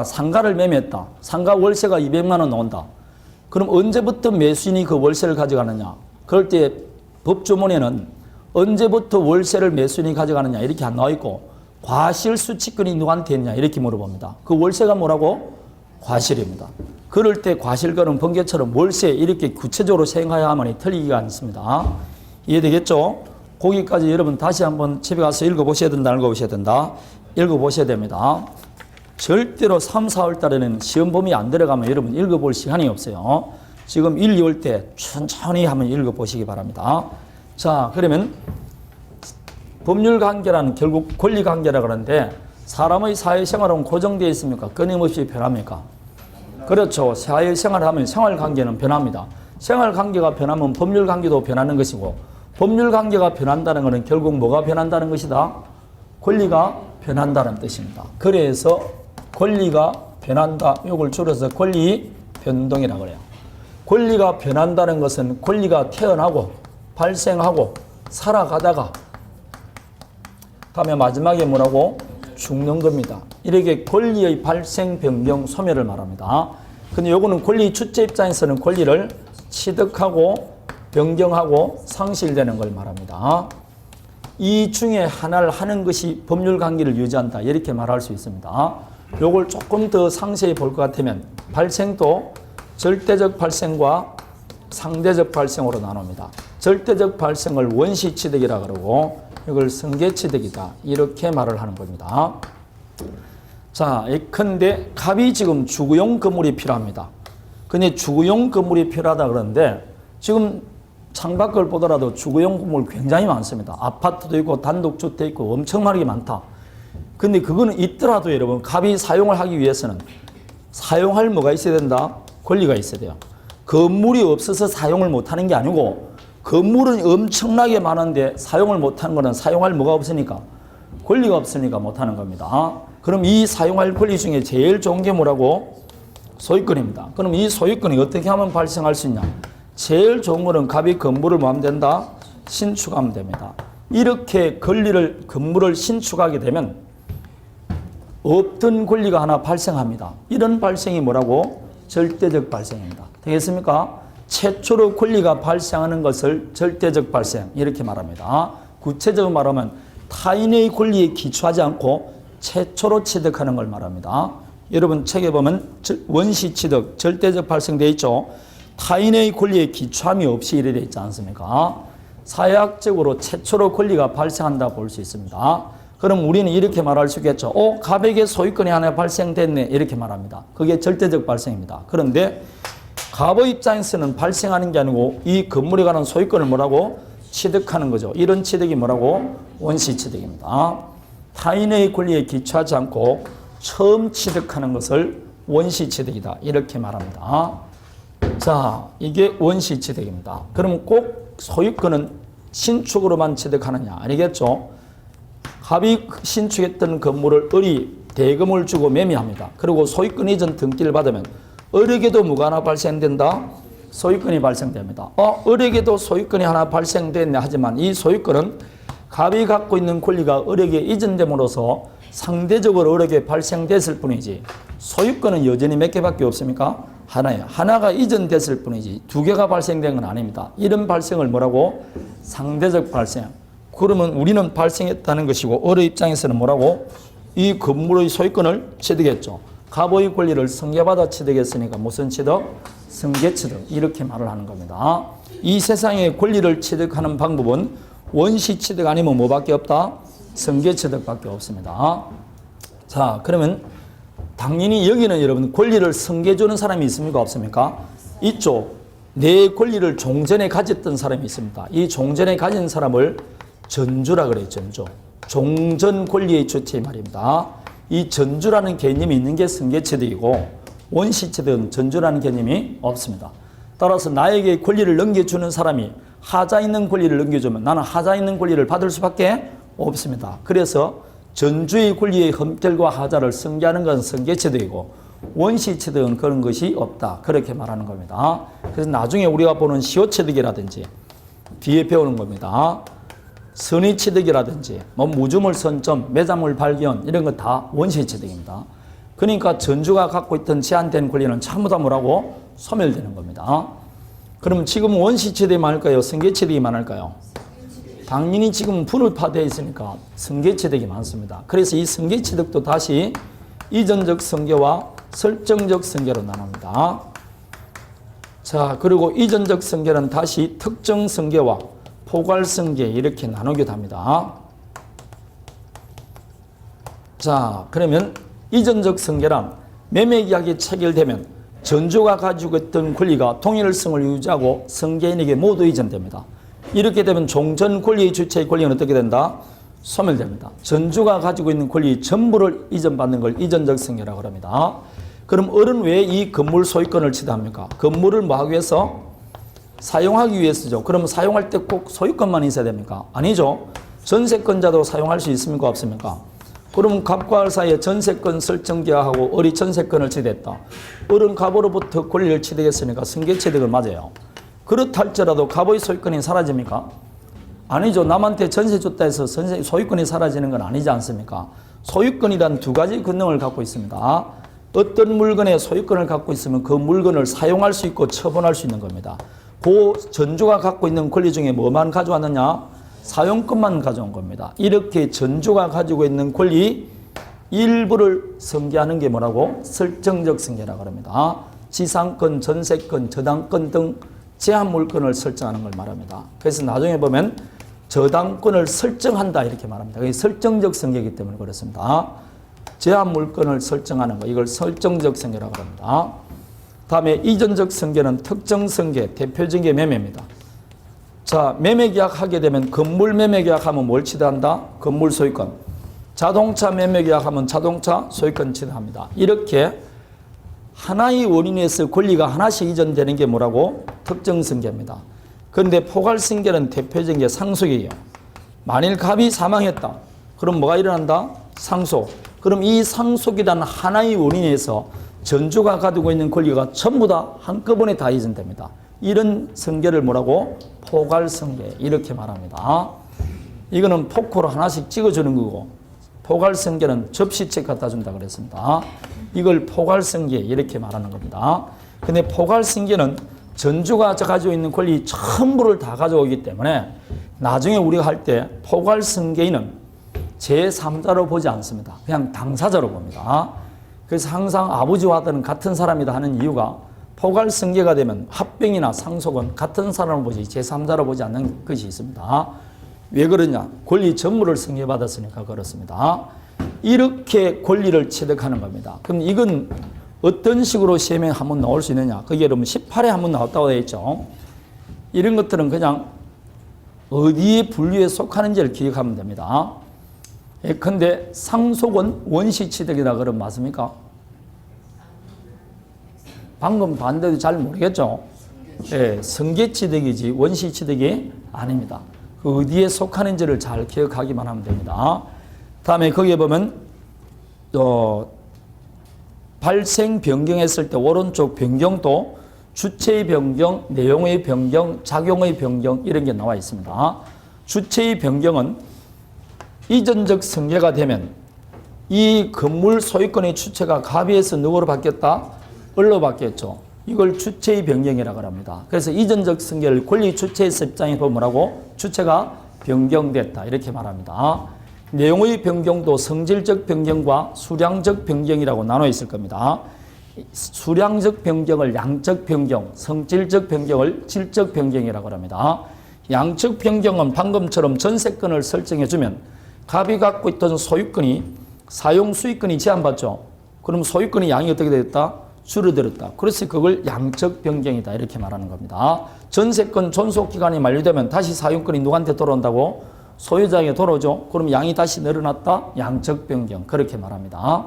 상가를 매매했다. 상가 월세가 200만 원 나온다. 그럼 언제부터 매수인이 그 월세를 가져가느냐? 그럴 때 법조문에는 언제부터 월세를 매수인이 가져가느냐 이렇게 안 나와 있고 과실수취권이 누구한테 있냐 이렇게 물어봅니다. 그 월세가 뭐라고? 과실입니다. 그럴 때 과실권은 번개처럼 월세 이렇게 구체적으로 생각해야만 틀리기가 않습니다. 이해되겠죠? 거기까지 여러분 다시 한번 집에 가서 읽어보셔야 된다. 읽어보셔야 됩니다. 절대로 3, 4월 달에는 시험 범위 안 들어가면 여러분 읽어볼 시간이 없어요. 지금 1, 2월 때 천천히 한번 읽어보시기 바랍니다. 자, 그러면 법률관계라는 결국 권리관계라고 하는데 사람의 사회생활은 고정되어 있습니까? 끊임없이 변합니까? 그렇죠. 사회생활을 하면 생활관계는 변합니다. 생활관계가 변하면 법률관계도 변하는 것이고 법률관계가 변한다는 것은 결국 뭐가 변한다는 것이다? 권리가 변한다는 뜻입니다. 그래서 권리가 변한다. 이걸 줄여서 권리 변동이라고 그래요. 권리가 변한다는 것은 권리가 태어나고 발생하고 살아가다가 다음에 마지막에 뭐라고? 죽는 겁니다. 이렇게 권리의 발생, 변경, 소멸을 말합니다. 근데 요거는 권리 주체 입장에서는 권리를 취득하고 변경하고 상실되는 걸 말합니다. 이 중에 하나를 하는 것이 법률관계를 유지한다. 이렇게 말할 수 있습니다. 요걸 조금 더 상세히 볼 것 같으면 발생도 절대적 발생과 상대적 발생으로 나눕니다. 절대적 발생을 원시취득이라 그러고 이걸 승계취득이다. 이렇게 말을 하는 겁니다. 자, 예컨대 갑이 지금 주거용 건물이 필요합니다. 근데 주거용 건물이 필요하다 그러는데 지금 창밖을 보더라도 주거용 건물 굉장히 많습니다. 아파트도 있고 단독주택 있고 엄청나게 많다. 근데 그거는 있더라도 여러분 갑이 사용을 하기 위해서는 사용할 뭐가 있어야 된다? 권리가 있어야 돼요. 건물이 없어서 사용을 못하는 게 아니고 건물은 엄청나게 많은데 사용을 못하는 거는 사용할 뭐가 없으니까 권리가 없으니까 못하는 겁니다. 그럼 이 사용할 권리 중에 제일 좋은 게 뭐라고? 소유권입니다. 그럼 이 소유권이 어떻게 하면 발생할 수 있냐? 제일 좋은 거는 갑이 건물을 뭐 하면 된다? 신축하면 됩니다. 이렇게 건물을 신축하게 되면 없던 권리가 하나 발생합니다. 이런 발생이 뭐라고? 절대적 발생입니다. 되겠습니까? 최초로 권리가 발생하는 것을 절대적 발생 이렇게 말합니다. 구체적으로 말하면 타인의 권리에 기초하지 않고 최초로 취득하는 걸 말합니다. 여러분 책에 보면 원시 취득 절대적 발생되어 있죠. 타인의 권리에 기초함이 없이 이래 되어 있지 않습니까? 사회학적으로 최초로 권리가 발생한다 볼 수 있습니다. 그럼 우리는 이렇게 말할 수 있겠죠. 갑에게 소유권이 하나 발생됐네 이렇게 말합니다. 그게 절대적 발생입니다. 그런데 갑의 입장에서는 발생하는 게 아니고 이 건물에 관한 소유권을 뭐라고? 취득하는 거죠. 이런 취득이 뭐라고? 원시 취득입니다. 타인의 권리에 기초하지 않고 처음 취득하는 것을 원시 취득이다 이렇게 말합니다. 자, 이게 원시 취득입니다. 그럼 꼭 소유권은 신축으로만 취득하느냐? 아니겠죠. 갑이 신축했던 건물을 을이 대금을 주고 매매합니다. 그리고 소유권 이전 등기를 받으면 을에게도 뭐가 하나 발생된다? 소유권이 발생됩니다. 을에게도 소유권이 하나 발생됐네 하지만 이 소유권은 갑이 갖고 있는 권리가 을에게 이전됨으로써 상대적으로 을에게 발생됐을 뿐이지 소유권은 여전히 몇 개밖에 없습니까? 하나예요. 하나가 이전됐을 뿐이지 두 개가 발생된 건 아닙니다. 이런 발생을 뭐라고? 상대적 발생. 그러면 우리는 발생했다는 것이고 을의 입장에서는 뭐라고? 이 건물의 소유권을 취득했죠. 갑의 권리를 승계받아 취득했으니까 무슨 취득? 승계취득 이렇게 말을 하는 겁니다. 이 세상의 권리를 취득하는 방법은 원시취득 아니면 뭐밖에 없다? 승계취득밖에 없습니다. 자, 그러면 당연히 여기는 여러분 권리를 승계주는 사람이 있습니까? 없습니까? 이쪽 내 권리를 종전에 가졌던 사람이 있습니다. 이 종전에 가진 사람을 전주라 그래요. 전주. 종전 권리의 주체 말입니다. 이 전주라는 개념이 있는 게 승계취득이고 원시취득은 전주라는 개념이 없습니다. 따라서 나에게 권리를 넘겨주는 사람이 하자 있는 권리를 넘겨주면 나는 하자 있는 권리를 받을 수밖에 없습니다. 그래서 전주의 권리의 흠결과 하자를 승계하는 것은 승계취득이고 원시취득은 그런 것이 없다. 그렇게 말하는 겁니다. 그래서 나중에 우리가 보는 시효취득이라든지 뒤에 배우는 겁니다. 선의취득이라든지 무주물 선점, 매장물 발견 이런 거 다 원시취득입니다. 그러니까 전주가 갖고 있던 제한된 권리는 전부 다 뭐라고? 소멸되는 겁니다. 그럼 지금 원시취득이 많을까요? 승계취득이 많을까요? 당연히 지금 분업화되어 있으니까 승계취득이 많습니다. 그래서 이 승계취득도 다시 이전적 승계와 설정적 승계로 나눕니다. 자, 그리고 이전적 승계는 다시 특정 승계와 포괄 승계 이렇게 나누기도 합니다. 자, 그러면 이전적 승계란 매매계약이 체결되면 전주가 가지고 있던 권리가 동일성을 유지하고 승계인에게 모두 이전됩니다. 이렇게 되면 종전 권리의 주체의 권리는 어떻게 된다? 소멸됩니다. 전주가 가지고 있는 권리 전부를 이전받는 걸 이전적 승계라고 합니다. 그럼 을은 왜 이 건물 소유권을 취득합니까? 건물을 뭐 하기 위해서? 사용하기 위해서죠. 그럼 사용할 때 꼭 소유권만 있어야 됩니까? 아니죠. 전세권자도 사용할 수 있습니까? 없습니까? 그럼 갑과 을 사이에 전세권 설정 계약하고 을이 전세권을 취득했다. 을은 갑으로부터 권리를 취득했으니까 승계취득을 맞아요. 그렇다 할지라도 갑의 소유권이 사라집니까? 아니죠. 남한테 전세 줬다 해서 소유권이 사라지는 건 아니지 않습니까? 소유권이란 두 가지 기능을 갖고 있습니다. 어떤 물건에 소유권을 갖고 있으면 그 물건을 사용할 수 있고 처분할 수 있는 겁니다. 그 전주가 갖고 있는 권리 중에 뭐만 가져왔느냐? 사용권만 가져온 겁니다. 이렇게 전주가 가지고 있는 권리 일부를 승계하는 게 뭐라고? 설정적 승계라고 합니다. 지상권, 전세권, 저당권 등 제한 물건을 설정하는 걸 말합니다. 그래서 나중에 보면 저당권을 설정한다 이렇게 말합니다. 그게 설정적 승계이기 때문에 그렇습니다. 제한 물건을 설정하는 거 이걸 설정적 승계라고 합니다. 다음에 이전적 승계는 특정 승계, 대표적인 게 매매입니다. 자, 매매계약 하게 되면 건물 매매계약 하면 뭘 취득한다? 건물 소유권. 자동차 매매계약 하면 자동차 소유권 취득합니다. 이렇게 하나의 원인에서 권리가 하나씩 이전되는 게 뭐라고? 특정승계입니다. 그런데 포괄승계는 대표적인 게 상속이에요. 만일 갑이 사망했다. 그럼 뭐가 일어난다? 상속. 그럼 이 상속이라는 하나의 원인에서 전주가 가지고 있는 권리가 전부 다 한꺼번에 다 이전됩니다. 이런 승계를 뭐라고? 포괄승계 이렇게 말합니다. 이거는 포크로 하나씩 찍어주는 거고 포괄승계는 접시책 갖다 준다 그랬습니다. 이걸 포괄승계 이렇게 말하는 겁니다. 근데 포괄승계는 전주가 가지고 있는 권리 전부를 다 가져오기 때문에 나중에 우리가 할 때 포괄승계인은 제3자로 보지 않습니다. 그냥 당사자로 봅니다. 그래서 항상 아버지와 아들은 같은 사람이다 하는 이유가 포괄승계가 되면 합병이나 상속은 같은 사람으로 보지 제3자로 보지 않는 것이 있습니다. 왜 그러냐? 권리 전부를 승계받았으니까 그렇습니다. 이렇게 권리를 취득하는 겁니다. 그럼 이건 어떤 식으로 시험에 한번 나올 수 있느냐? 그게 여러분 18회 한번 나왔다고 되어 있죠. 이런 것들은 그냥 어디에 분류에 속하는지를 기억하면 됩니다. 예컨대 상속은 원시취득이다 그러면 맞습니까? 방금 반대도 잘 모르겠죠? 예, 승계취득이지 원시취득이 아닙니다. 그 어디에 속하는지를 잘 기억하기만 하면 됩니다. 다음에 거기에 보면 발생 변경했을 때 오른쪽 변경도 주체의 변경, 내용의 변경, 작용의 변경 이런 게 나와 있습니다. 주체의 변경은 이전적 승계가 되면 이 건물 소유권의 주체가 갑에서 누구로 바뀌었다? 을로 바뀌었죠. 이걸 주체의 변경이라고 합니다. 그래서 이전적 승계를 권리 주체에서 입장에 보면 뭐라고? 주체가 변경됐다 이렇게 말합니다. 내용의 변경도 성질적 변경과 수량적 변경이라고 나눠 있을 겁니다. 수량적 변경을 양적 변경, 성질적 변경을 질적 변경이라고 합니다. 양적 변경은 방금처럼 전세권을 설정해주면 갑이 갖고 있던 소유권이 사용 수익권이 제한받죠. 그럼 소유권의 양이 어떻게 되었다? 줄어들었다. 그래서 그걸 양적 변경이다 이렇게 말하는 겁니다. 전세권 존속기간이 만료되면 다시 사용권이 누구한테 돌아온다고? 소유자에게 돌아오죠. 그럼 양이 다시 늘어났다? 양적 변경 그렇게 말합니다.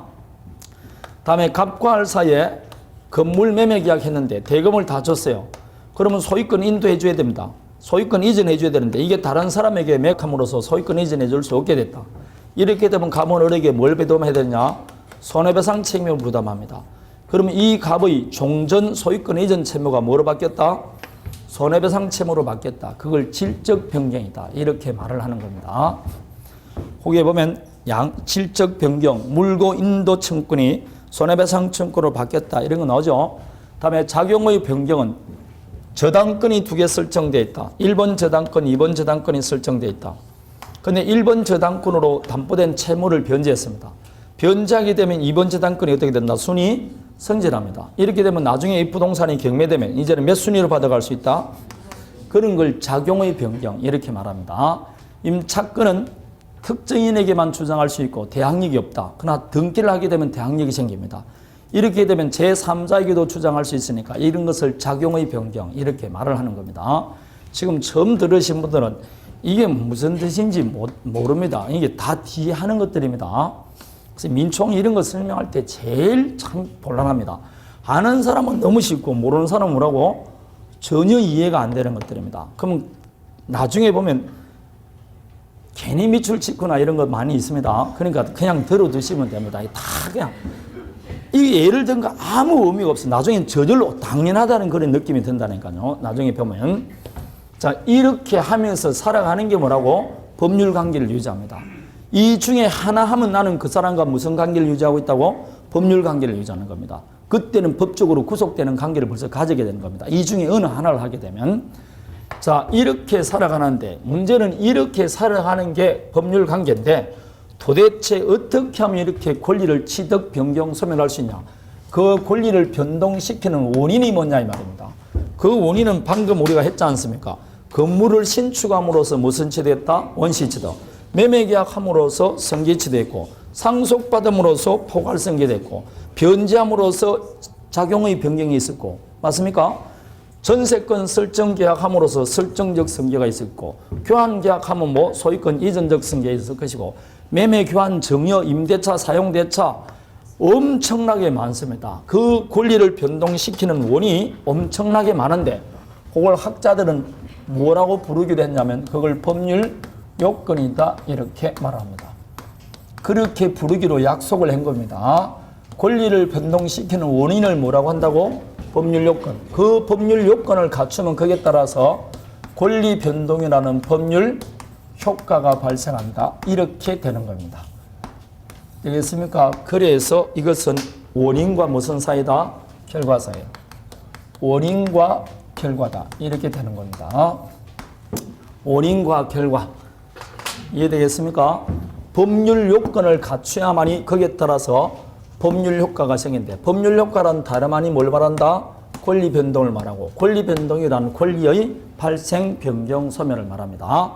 다음에 갑과 알 사이에 건물 매매 계약했는데 대금을 다 줬어요. 그러면 소유권 인도해 줘야 됩니다. 소유권 이전해 줘야 되는데 이게 다른 사람에게 매각함으로써 소유권 이전해 줄 수 없게 됐다. 이렇게 되면 갑은 을에게 뭘 배동해야 되냐? 손해배상 책임을 부담합니다. 그러면 이 갑의 종전 소유권 이전 채무가 뭐로 바뀌었다? 손해배상 채무로 바뀌었다. 그걸 질적 변경이다. 이렇게 말을 하는 겁니다. 거기에 보면 질적 변경, 물고 인도 청구권이 손해배상 청구로 바뀌었다. 이런 거 나오죠. 다음에 작용의 변경은 저당권이 두 개 설정되어 있다. 1번 저당권, 2번 저당권이 설정되어 있다. 그런데 1번 저당권으로 담보된 채무를 변제했습니다. 변제하게 되면 2번 저당권이 어떻게 된다? 순위 성질합니다. 이렇게 되면 나중에 이 부동산이 경매되면 이제는 몇 순위로 받아갈 수 있다? 그런 걸 작용의 변경 이렇게 말합니다. 임차권은 특정인에게만 주장할 수 있고 대항력이 없다. 그러나 등기를 하게 되면 대항력이 생깁니다. 이렇게 되면 제3자에게도 주장할 수 있으니까 이런 것을 작용의 변경 이렇게 말을 하는 겁니다. 지금 처음 들으신 분들은 이게 무슨 뜻인지 모릅니다. 이게 다 뒤에 하는 것들입니다. 그래서 민총이 이런 거 설명할 때 제일 참 곤란합니다. 아는 사람은 너무 쉽고 모르는 사람은 뭐라고? 전혀 이해가 안 되는 것들입니다. 그러면 나중에 보면 괜히 밑줄 찍거나 이런 거 많이 있습니다. 그러니까 그냥 들어두시면 됩니다. 다 그냥 이 예를 든 거 아무 의미가 없어요. 나중에 저절로 당연하다는 그런 느낌이 든다니까요. 나중에 보면 자 이렇게 하면서 살아가는 게 뭐라고? 법률 관계를 유지합니다. 이 중에 하나 하면 나는 그 사람과 무슨 관계를 유지하고 있다고? 법률 관계를 유지하는 겁니다. 그때는 법적으로 구속되는 관계를 벌써 가지게 되는 겁니다. 이 중에 어느 하나를 하게 되면 자 이렇게 살아가는데 문제는 이렇게 살아가는 게 법률 관계인데 도대체 어떻게 하면 이렇게 권리를 취득, 변경, 소멸할 수 있냐? 그 권리를 변동시키는 원인이 뭐냐 이 말입니다. 그 원인은 방금 우리가 했지 않습니까? 건물을 신축함으로써 무슨 취득했다? 원시취득. 매매계약함으로써 성계취득했고 상속받음으로써 포괄성계됐고 변제함으로써 작용의 변경이 있었고 맞습니까? 전세권 설정계약함으로써 설정적 성계가 있었고 교환계약하면 뭐 소유권 이전적 성계가 있을 것이고 매매교환, 정여, 임대차, 사용대차 엄청나게 많습니다. 그 권리를 변동시키는 원인이 엄청나게 많은데 그걸 학자들은 뭐라고 부르기로 했냐면 그걸 법률 요건이다 이렇게 말합니다. 그렇게 부르기로 약속을 한 겁니다. 권리를 변동시키는 원인을 뭐라고 한다고? 법률 요건. 그 법률 요건을 갖추면 거기에 따라서 권리 변동이라는 법률 효과가 발생한다. 이렇게 되는 겁니다. 되겠습니까? 그래서 이것은 원인과 무슨 사이다? 결과 사이. 원인과 결과다. 이렇게 되는 겁니다. 원인과 결과. 이해되겠습니까? 법률 요건을 갖춰야만이 거기에 따라서 법률 효과가 생긴대. 법률 효과란 다름 아닌 뭘 말한다? 권리 변동을 말하고 권리 변동이란 권리의 발생, 변경, 소멸을 말합니다.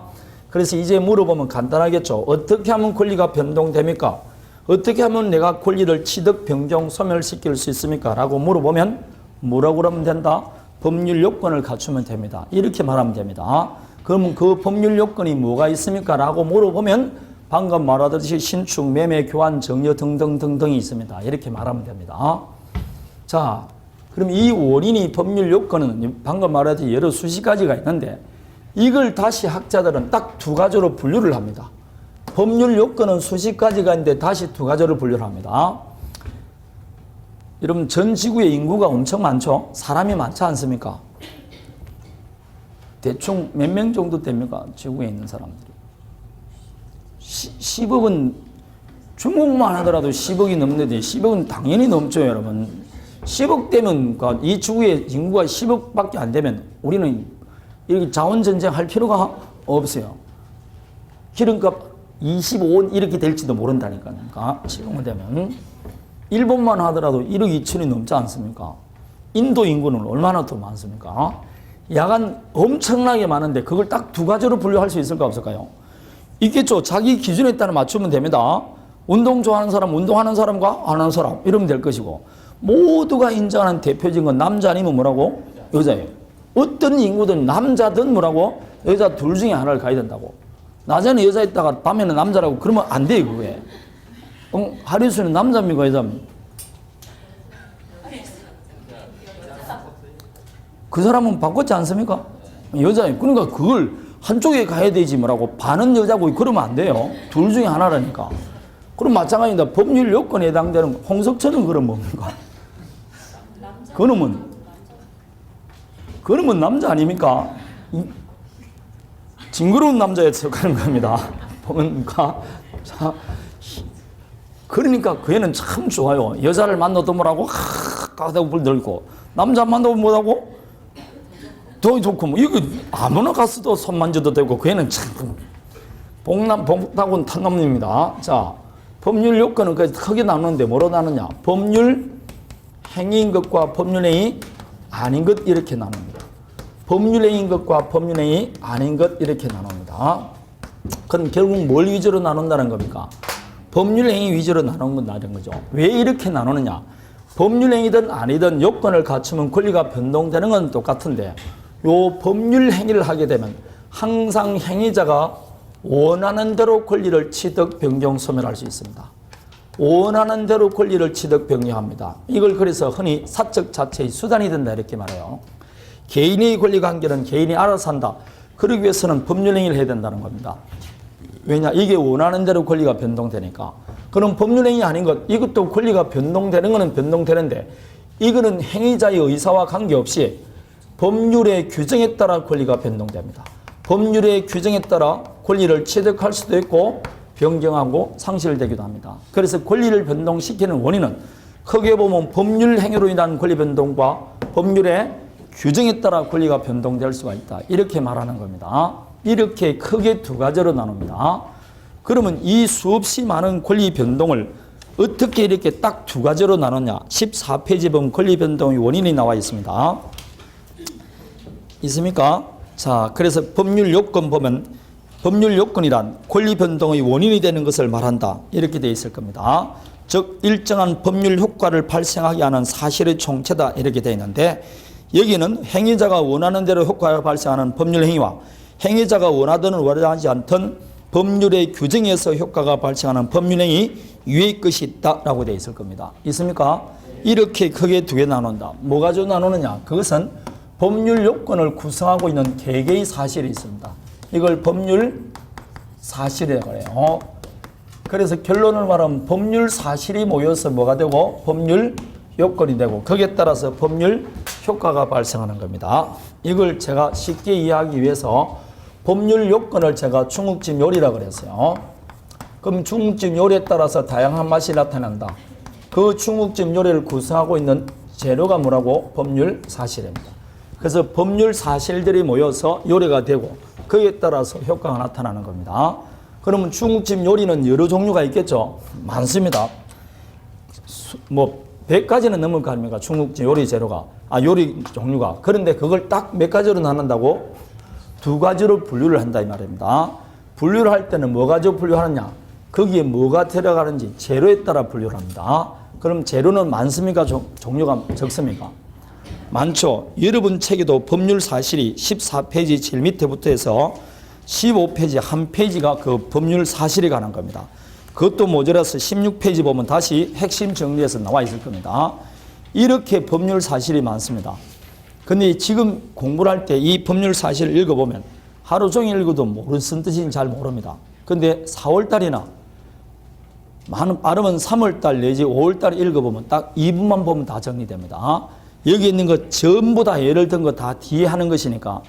그래서 이제 물어보면 간단하겠죠. 어떻게 하면 권리가 변동됩니까? 어떻게 하면 내가 권리를 취득, 변경, 소멸시킬 수 있습니까? 라고 물어보면 뭐라고 그러면 된다? 법률 요건을 갖추면 됩니다. 이렇게 말하면 됩니다. 그러면 그 법률 요건이 뭐가 있습니까? 라고 물어보면 방금 말하듯이 신축, 매매, 교환, 정여 등등등등이 있습니다. 이렇게 말하면 됩니다. 자, 그럼 이 원인이 법률 요건은 방금 말하듯이 여러 수십 가지가 있는데 이걸 다시 학자들은 딱 두 가지로 분류를 합니다. 법률 요건은 수십 가지가 있는데 다시 두 가지로 분류를 합니다. 여러분 전 지구의 인구가 엄청 많죠? 사람이 많지 않습니까? 대충 몇 명 정도 됩니까? 지구에 있는 사람들이. 10억은 중국만 하더라도 10억이 넘는데 10억은 당연히 넘죠, 여러분. 10억 되면 이 지구의 인구가 10억밖에 안 되면 우리는 이렇게 자원전쟁 할 필요가 없어요. 기름값 25원 이렇게 될지도 모른다니까요. 10억만 되면. 일본만 하더라도 1억 2천이 넘지 않습니까? 인도 인구는 얼마나 더 많습니까? 야간 엄청나게 많은데 그걸 딱 두 가지로 분류할 수 있을까 없을까요? 있겠죠. 자기 기준에 따라 맞추면 됩니다. 운동 좋아하는 사람, 운동하는 사람과 안 하는 사람 이러면 될 것이고 모두가 인정하는 대표적인 건 남자 아니면 뭐라고? 여자예요. 어떤 인구든 남자든 뭐라고? 여자 둘 중에 하나를 가야 된다고. 낮에는 여자 있다가 밤에는 남자라고 그러면 안 돼요, 그게. 하리수는 남자입니까, 여자입니까? 그 사람은 바꿨지 않습니까? 여자예요. 그러니까 그걸 한쪽에 가야 되지 뭐라고 반은 여자고 그러면 안 돼요. 둘 중에 하나라니까. 그럼 마찬가지입니다. 법률 요건에 해당되는 홍석천은 그럼 뭡니까? 그러면 남자 아닙니까? 징그러운 남자에 속하는 겁니다. 보니까 자, 그러니까 그 애는 참 좋아요. 여자를 만나도 뭐라고 까다고 불들고 남자 만나도 뭐라고 더 좋고 뭐 이거 아무나 갔어도 손 만져도 되고 그 애는 참 복다군 탄남입니다. 자, 법률 요건은 크게 나누는데 뭐로 나누냐? 법률 행위인 것과 법률 행위 아닌 것 이렇게 나눕니다. 법률 행위인 것과 법률 행위 아닌 것 이렇게 나눕니다. 그럼 결국 뭘 위주로 나눈다는 겁니까? 법률 행위 위주로 나눈다는 거죠. 왜 이렇게 나누느냐? 법률 행위든 아니든 요건을 갖추면 권리가 변동되는 건 똑같은데 요 법률 행위를 하게 되면 항상 행위자가 원하는 대로 권리를 취득, 변경, 소멸할 수 있습니다. 원하는 대로 권리를 취득, 변경합니다. 이걸 그래서 흔히 사적 자체의 수단이 된다 이렇게 말해요. 개인의 권리 관계는 개인이 알아서 한다. 그러기 위해서는 법률 행위를 해야 된다는 겁니다. 왜냐? 이게 원하는 대로 권리가 변동되니까. 그럼 법률 행위 아닌 것, 이것도 권리가 변동되는 거는 변동되는데 이거는 행위자의 의사와 관계없이 법률의 규정에 따라 권리가 변동됩니다. 법률의 규정에 따라 권리를 취득할 수도 있고 변경하고 상실되기도 합니다. 그래서 권리를 변동시키는 원인은 크게 보면 법률 행위로 인한 권리 변동과 법률의 규정에 따라 권리가 변동될 수가 있다. 이렇게 말하는 겁니다. 이렇게 크게 두 가지로 나눕니다. 그러면 이 수없이 많은 권리 변동을 어떻게 이렇게 딱 두 가지로 나누냐? 14페이지 보면 권리 변동의 원인이 나와 있습니다. 있습니까? 자, 그래서 법률 요건 보면 법률 요건이란 권리 변동의 원인이 되는 것을 말한다. 이렇게 되어 있을 겁니다. 즉 일정한 법률 효과를 발생하게 하는 사실의 총체다. 이렇게 되어 있는데 여기는 행위자가 원하는 대로 효과가 발생하는 법률 행위와 행위자가 원하든 원하지 않든 법률의 규정에서 효과가 발생하는 법률행위 위의 것이 있다라고 되어 있을 겁니다. 있습니까? 이렇게 크게 두 개 나눈다. 뭐 가지고 나누느냐? 그것은 법률 요건을 구성하고 있는 개개의 사실이 있습니다. 이걸 법률 사실이라고 해요. 그래서 결론을 말하면 법률 사실이 모여서 뭐가 되고 법률 요건이 되고 거기에 따라서 법률 효과가 발생하는 겁니다. 이걸 제가 쉽게 이해하기 위해서 법률 요건을 제가 중국집 요리라고 그랬어요. 그럼 중국집 요리에 따라서 다양한 맛이 나타난다. 그 중국집 요리를 구성하고 있는 재료가 뭐라고? 법률 사실입니다. 그래서 법률 사실들이 모여서 요리가 되고 거기에 따라서 효과가 나타나는 겁니다. 그러면 중국집 요리는 여러 종류가 있겠죠? 많습니다. 뭐 100가지는 넘을 거 아닙니까? 중국집 요리 재료가. 요리 종류가. 그런데 그걸 딱 몇 가지로 나눈다고? 2가지로 분류를 한다 이 말입니다. 분류를 할 때는 뭐 가지고 분류하느냐? 거기에 뭐가 들어가는지 재료에 따라 분류를 합니다. 그럼 재료는 많습니까? 종류가 적습니까? 많죠. 여러분 책에도 법률 사실이 14페이지 제일 밑에부터 해서 15페이지 한 페이지가 그 법률 사실에 관한 겁니다. 그것도 모자라서 16페이지 보면 다시 핵심 정리해서 나와 있을 겁니다. 이렇게 법률 사실이 많습니다. 근데 지금 공부를 할 때 이 법률 사실을 읽어보면 하루 종일 읽어도 무슨 뜻인지 잘 모릅니다. 근데 4월달이나 빠르면 3월달 내지 5월달 읽어보면 딱 2분만 보면 다 정리됩니다. 여기 있는 거 전부 다 예를 든 거 다 뒤에 하는 것이니까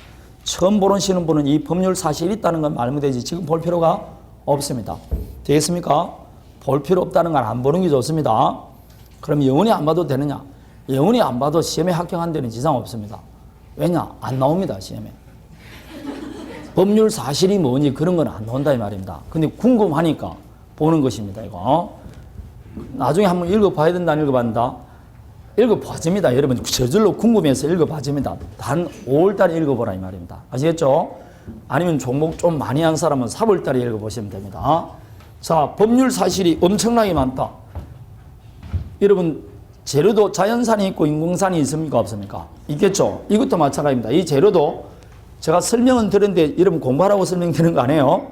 처음 보시는 분은 이 법률 사실이 있다는 건 말면 되지 지금 볼 필요가 없습니다. 되겠습니까? 볼 필요 없다는 건 안 보는 게 좋습니다. 그럼 영원히 안 봐도 되느냐? 영원히 안 봐도 시험에 합격한 데는 지장 없습니다. 왜냐? 안 나옵니다. 시험에. 법률 사실이 뭐니 그런 건 안 나온다 이 말입니다. 근데 궁금하니까 보는 것입니다. 이거 나중에 한번 읽어봐야 된다 안 읽어봐야 읽어봐집니다. 여러분 저절로 궁금해서 읽어봐집니다. 단 5월달에 읽어보라 이 말입니다. 아시겠죠? 아니면 종목 좀 많이 한 사람은 4월달에 읽어보시면 됩니다. 자, 법률 사실이 엄청나게 많다. 여러분 재료도 자연산이 있고 인공산이 있습니까 없습니까? 있겠죠? 이것도 마찬가지입니다. 이 재료도 제가 설명은 드렸는데 여러분 공부하라고 설명드리는 거 아니에요?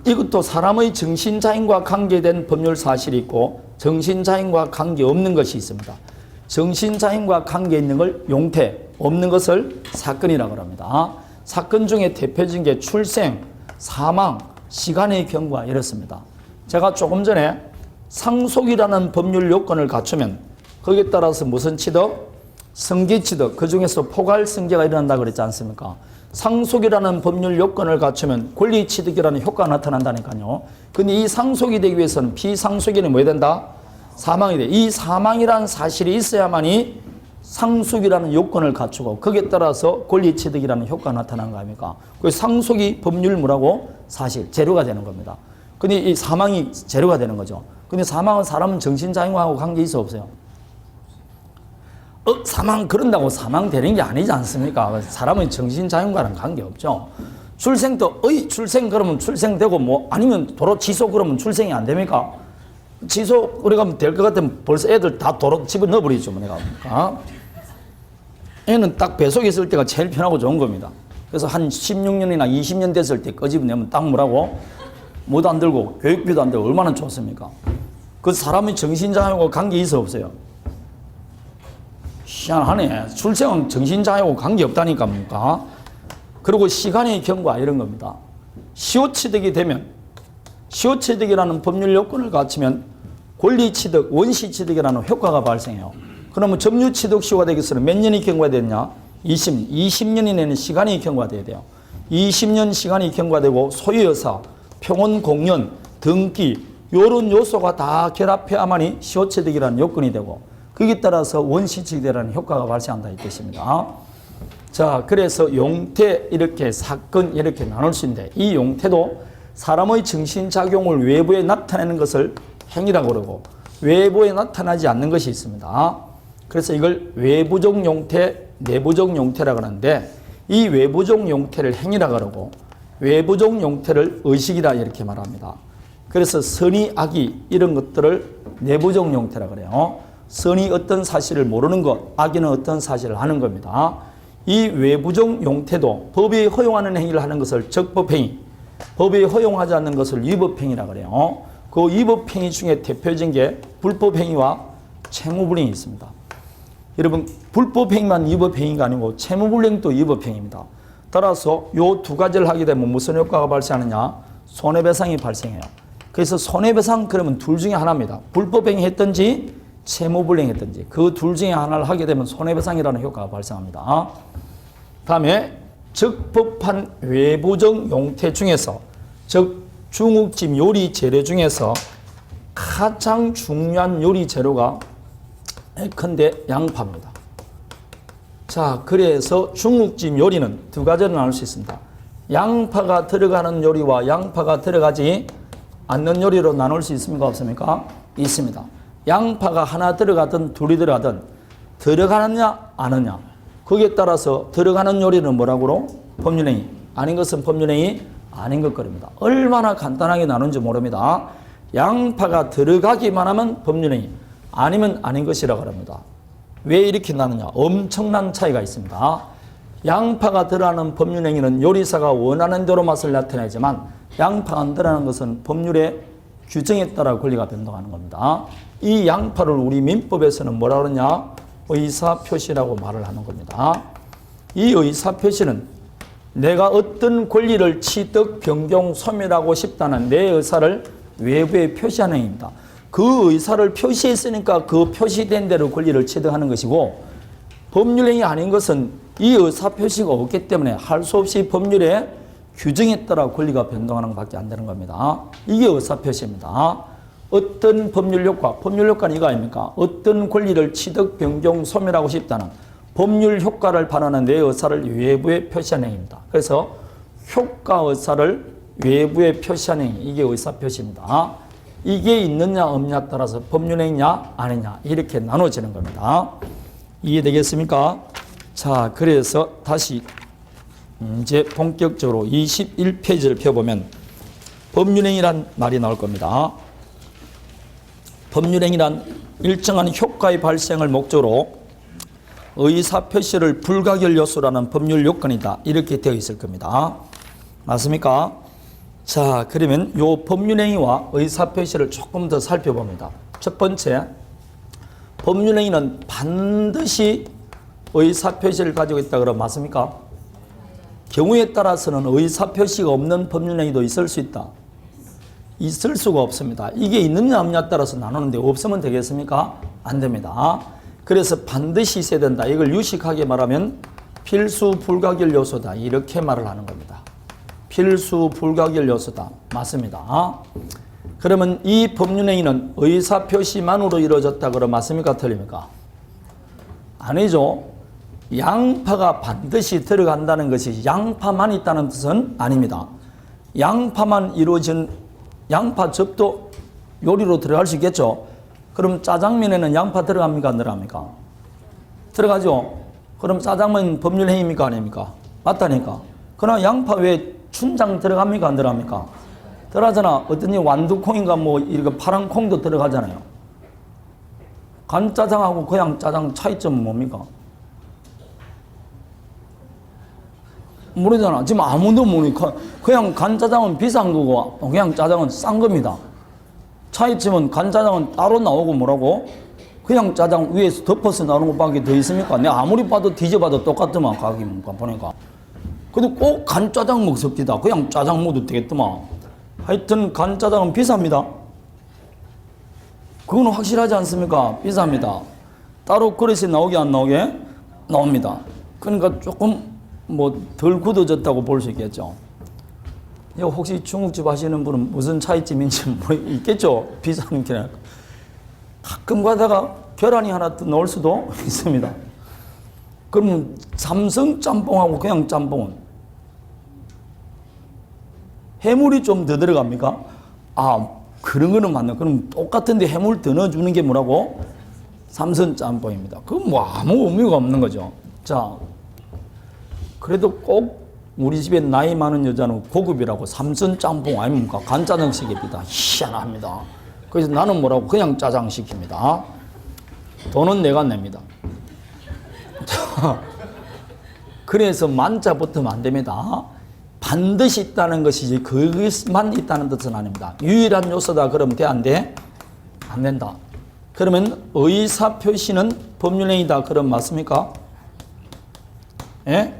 이것도 사람의 정신자인과 관계된 법률 사실이 있고 정신자인과 관계없는 것이 있습니다. 정신자인과 관계 있는 걸 용태, 없는 것을 사건이라고 합니다. 사건 중에 대표적인 게 출생, 사망, 시간의 경과 이렇습니다. 제가 조금 전에 상속이라는 법률 요건을 갖추면 거기에 따라서 무슨 취득? 성기취득, 그 중에서 포괄성계가 일어난다고 그랬지 않습니까? 상속이라는 법률 요건을 갖추면 권리취득이라는 효과가 나타난다니까요. 근데 이 상속이 되기 위해서는 비상속에는 뭐 해야 된다? 사망이 돼. 이 사망이라는 사실이 있어야만이 상속이라는 요건을 갖추고 거기에 따라서 권리취득이라는 효과가 나타나는 거 아닙니까? 그 상속이 법률 뭐라고? 사실, 재료가 되는 겁니다. 근데 이 사망이 재료가 되는 거죠. 근데 사망은 사람은 정신자인과하고 관계 있어 없어요? 사망 그런다고 사망되는 게 아니지 않습니까? 사람은 정신자연과는 관계없죠. 출생도 출생 그러면 출생되고 뭐 아니면 도로 지소 그러면 출생이 안 됩니까? 지소 우리가 될 것 같으면 벌써 애들 다 도로 집어넣어 버리죠. 내가 애는 딱 뱃속에 있을 때가 제일 편하고 좋은 겁니다. 그래서 한 16년이나 20년 됐을 때 꺼집어내면 딱 뭐라고? 뭐도 안 들고 교육비도 안 들고 얼마나 좋습니까? 그 사람이 정신자연과 관계 있어 없어요? 희한하네. 출생은 정신자하고 관계없다니까 뭡니까? 그리고 시간의 경과 이런 겁니다. 시효취득이 되면 시효취득이라는 법률 요건을 갖추면 권리취득, 원시취득이라는 효과가 발생해요. 그러면 점유취득 시효가 되기 위해서는 몇 년이 경과되느냐? 20년 이내는 시간이 경과돼야 돼요. 20년 시간이 경과되고 소유여사, 평온공연, 등기 이런 요소가 다 결합해야만이 시효취득이라는 요건이 되고 거기에 따라서 원시취득이라는 효과가 발생한다 이 뜻입니다. 자, 그래서 용태 이렇게 사건 이렇게 나눌 수 있는데 이 용태도 사람의 정신작용을 외부에 나타내는 것을 행위라고 그러고 외부에 나타나지 않는 것이 있습니다. 그래서 이걸 외부적 용태, 내부적 용태라고 하는데 이 외부적 용태를 행위라고 그러고 외부적 용태를 의식이라 이렇게 말합니다. 그래서 선의, 악의 이런 것들을 내부적 용태라고 그래요. 선이 어떤 사실을 모르는 것, 악의는 어떤 사실을 하는 겁니다. 이 외부적 용태도 법이 허용하는 행위를 하는 것을 적법행위, 법이 허용하지 않는 것을 위법행위라 그래요. 그 위법행위 중에 대표적인 게 불법행위와 채무불이행이 있습니다. 여러분 불법행위만 위법행위가 아니고 채무불이행도 위법행위입니다. 따라서 이 두 가지를 하게 되면 무슨 효과가 발생하느냐? 손해배상이 발생해요. 그래서 손해배상 그러면 둘 중에 하나입니다. 불법행위 했든지 채무불이행 했든지 그 둘 중에 하나를 하게 되면 손해배상이라는 효과가 발생합니다. 다음에 적법한 외부적 용태 중에서 즉 중국집 요리 재료 중에서 가장 중요한 요리 재료가 예컨대 양파입니다. 자, 그래서 중국집 요리는 두 가지로 나눌 수 있습니다. 양파가 들어가는 요리와 양파가 들어가지 않는 요리로 나눌 수 있습니까? 없습니까? 있습니다. 양파가 하나 들어가든 둘이 들어가든 들어가느냐 안 하느냐 거기에 따라서 들어가는 요리는 뭐라고? 법률행위. 아닌 것은 법률행위 아닌 것 거립니다. 얼마나 간단하게 나누는지 모릅니다. 양파가 들어가기만 하면 법률행위 아니면 아닌 것이라고 합니다. 왜 이렇게 나누냐? 엄청난 차이가 있습니다. 양파가 들어가는 법률행위는 요리사가 원하는 대로 맛을 나타내지만 양파가 안 들어가는 것은 법률의 규정에 따라 권리가 변동하는 겁니다. 이 양파를 우리 민법에서는 뭐라 그러냐? 의사표시라고 말을 하는 겁니다. 이 의사표시는 내가 어떤 권리를 취득, 변경, 소멸하고 싶다는 내 의사를 외부에 표시하는 행위입니다. 그 의사를 표시했으니까 그 표시된 대로 권리를 취득하는 것이고 법률행위 아닌 것은 이 의사표시가 없기 때문에 할 수 없이 법률의 규정에 따라 권리가 변동하는 것밖에 안 되는 겁니다. 이게 의사표시입니다. 어떤 법률효과는 이거 아닙니까? 어떤 권리를 취득, 변경, 소멸하고 싶다는 법률 효과를 반하는 내 의사를 외부에 표시하는 행위입니다. 그래서 효과 의사를 외부에 표시하는 행위, 이게 의사표시입니다. 이게 있느냐 없느냐에 따라서 법률행위냐 아니냐 이렇게 나눠지는 겁니다. 이해되겠습니까? 자, 그래서 다시 이제 본격적으로 21페이지를 펴보면 법률행위란 말이 나올 겁니다. 법률행위란 일정한 효과의 발생을 목적으로 의사표시를 불가결 요소라는 법률 요건이다. 이렇게 되어 있을 겁니다. 맞습니까? 자, 그러면 요 법률행위와 의사표시를 조금 더 살펴봅니다. 첫 번째, 법률행위는 반드시 의사표시를 가지고 있다 그러면 맞습니까? 경우에 따라서는 의사표시가 없는 법률행위도 있을 수 있다. 있을 수가 없습니다. 이게 있느냐 없느냐에 따라서 나누는데 없으면 되겠습니까? 안 됩니다. 그래서 반드시 있어야 된다. 이걸 유식하게 말하면 필수 불가결 요소다. 이렇게 말을 하는 겁니다. 필수 불가결 요소다. 맞습니다. 그러면 이 법률행위는 의사표시만으로 이루어졌다 그러면 맞습니까? 틀립니까? 아니죠. 양파가 반드시 들어간다는 것이 양파만 있다는 뜻은 아닙니다. 양파만 이루어진 양파즙도 요리로 들어갈 수 있겠죠. 그럼 짜장면에는 양파 들어갑니까? 안 들어갑니까? 들어가죠. 그럼 짜장면 법률행위입니까? 아닙니까? 맞다니까. 그러나 양파 왜 춘장 들어갑니까? 안 들어갑니까? 들어가잖아. 어떤 완두콩인가 뭐 이렇게 파란 콩도 들어가잖아요. 간짜장하고 그냥 짜장 차이점은 뭡니까? 모르잖아. 지금 아무도 모르니까 그냥 간짜장은 비싼 거고 그냥 짜장은 싼 겁니다. 차이점은 간짜장은 따로 나오고 뭐라고? 그냥 짜장 위에서 덮어서 나오는 것밖에 더 있습니까? 내가 아무리 봐도 뒤져봐도 똑같더만 가격이 보니까. 근데 꼭 간짜장 먹습니다. 그냥 짜장 먹어도 되겠더만. 하여튼 간짜장은 비쌉니다. 그건 확실하지 않습니까? 비쌉니다. 따로 그릇이 나오게 안 나오게? 나옵니다. 그러니까 조금 뭐 덜 굳어졌다고 볼 수 있겠죠. 혹시 중국집 하시는 분은 무슨 차이점인지 있겠죠? 비싼 게 가끔 가다가 계란이 하나 넣을 수도 있습니다. 그러면 삼성 짬뽕하고 그냥 짬뽕은 해물이 좀 더 들어갑니까? 아, 그런 거는 맞네. 그럼 똑같은데 해물 더 넣어주는 게 뭐라고? 삼선 짬뽕입니다. 그건 뭐 아무 의미가 없는 거죠. 자, 그래도 꼭 우리 집에 나이 많은 여자는 고급이라고 삼선 짬뽕 아닙니까? 간짜장 시킵니다. 희한합니다. 그래서 나는 뭐라고? 그냥 짜장 시킵니다. 돈은 내가 냅니다. 자, 그래서 만자 붙으면 안 됩니다. 반드시 있다는 것이지 그것만 있다는 뜻은 아닙니다. 유일한 요소다 그러면 돼, 안 돼? 안 된다. 그러면 의사표시는 법률행위다 그럼 맞습니까? 예?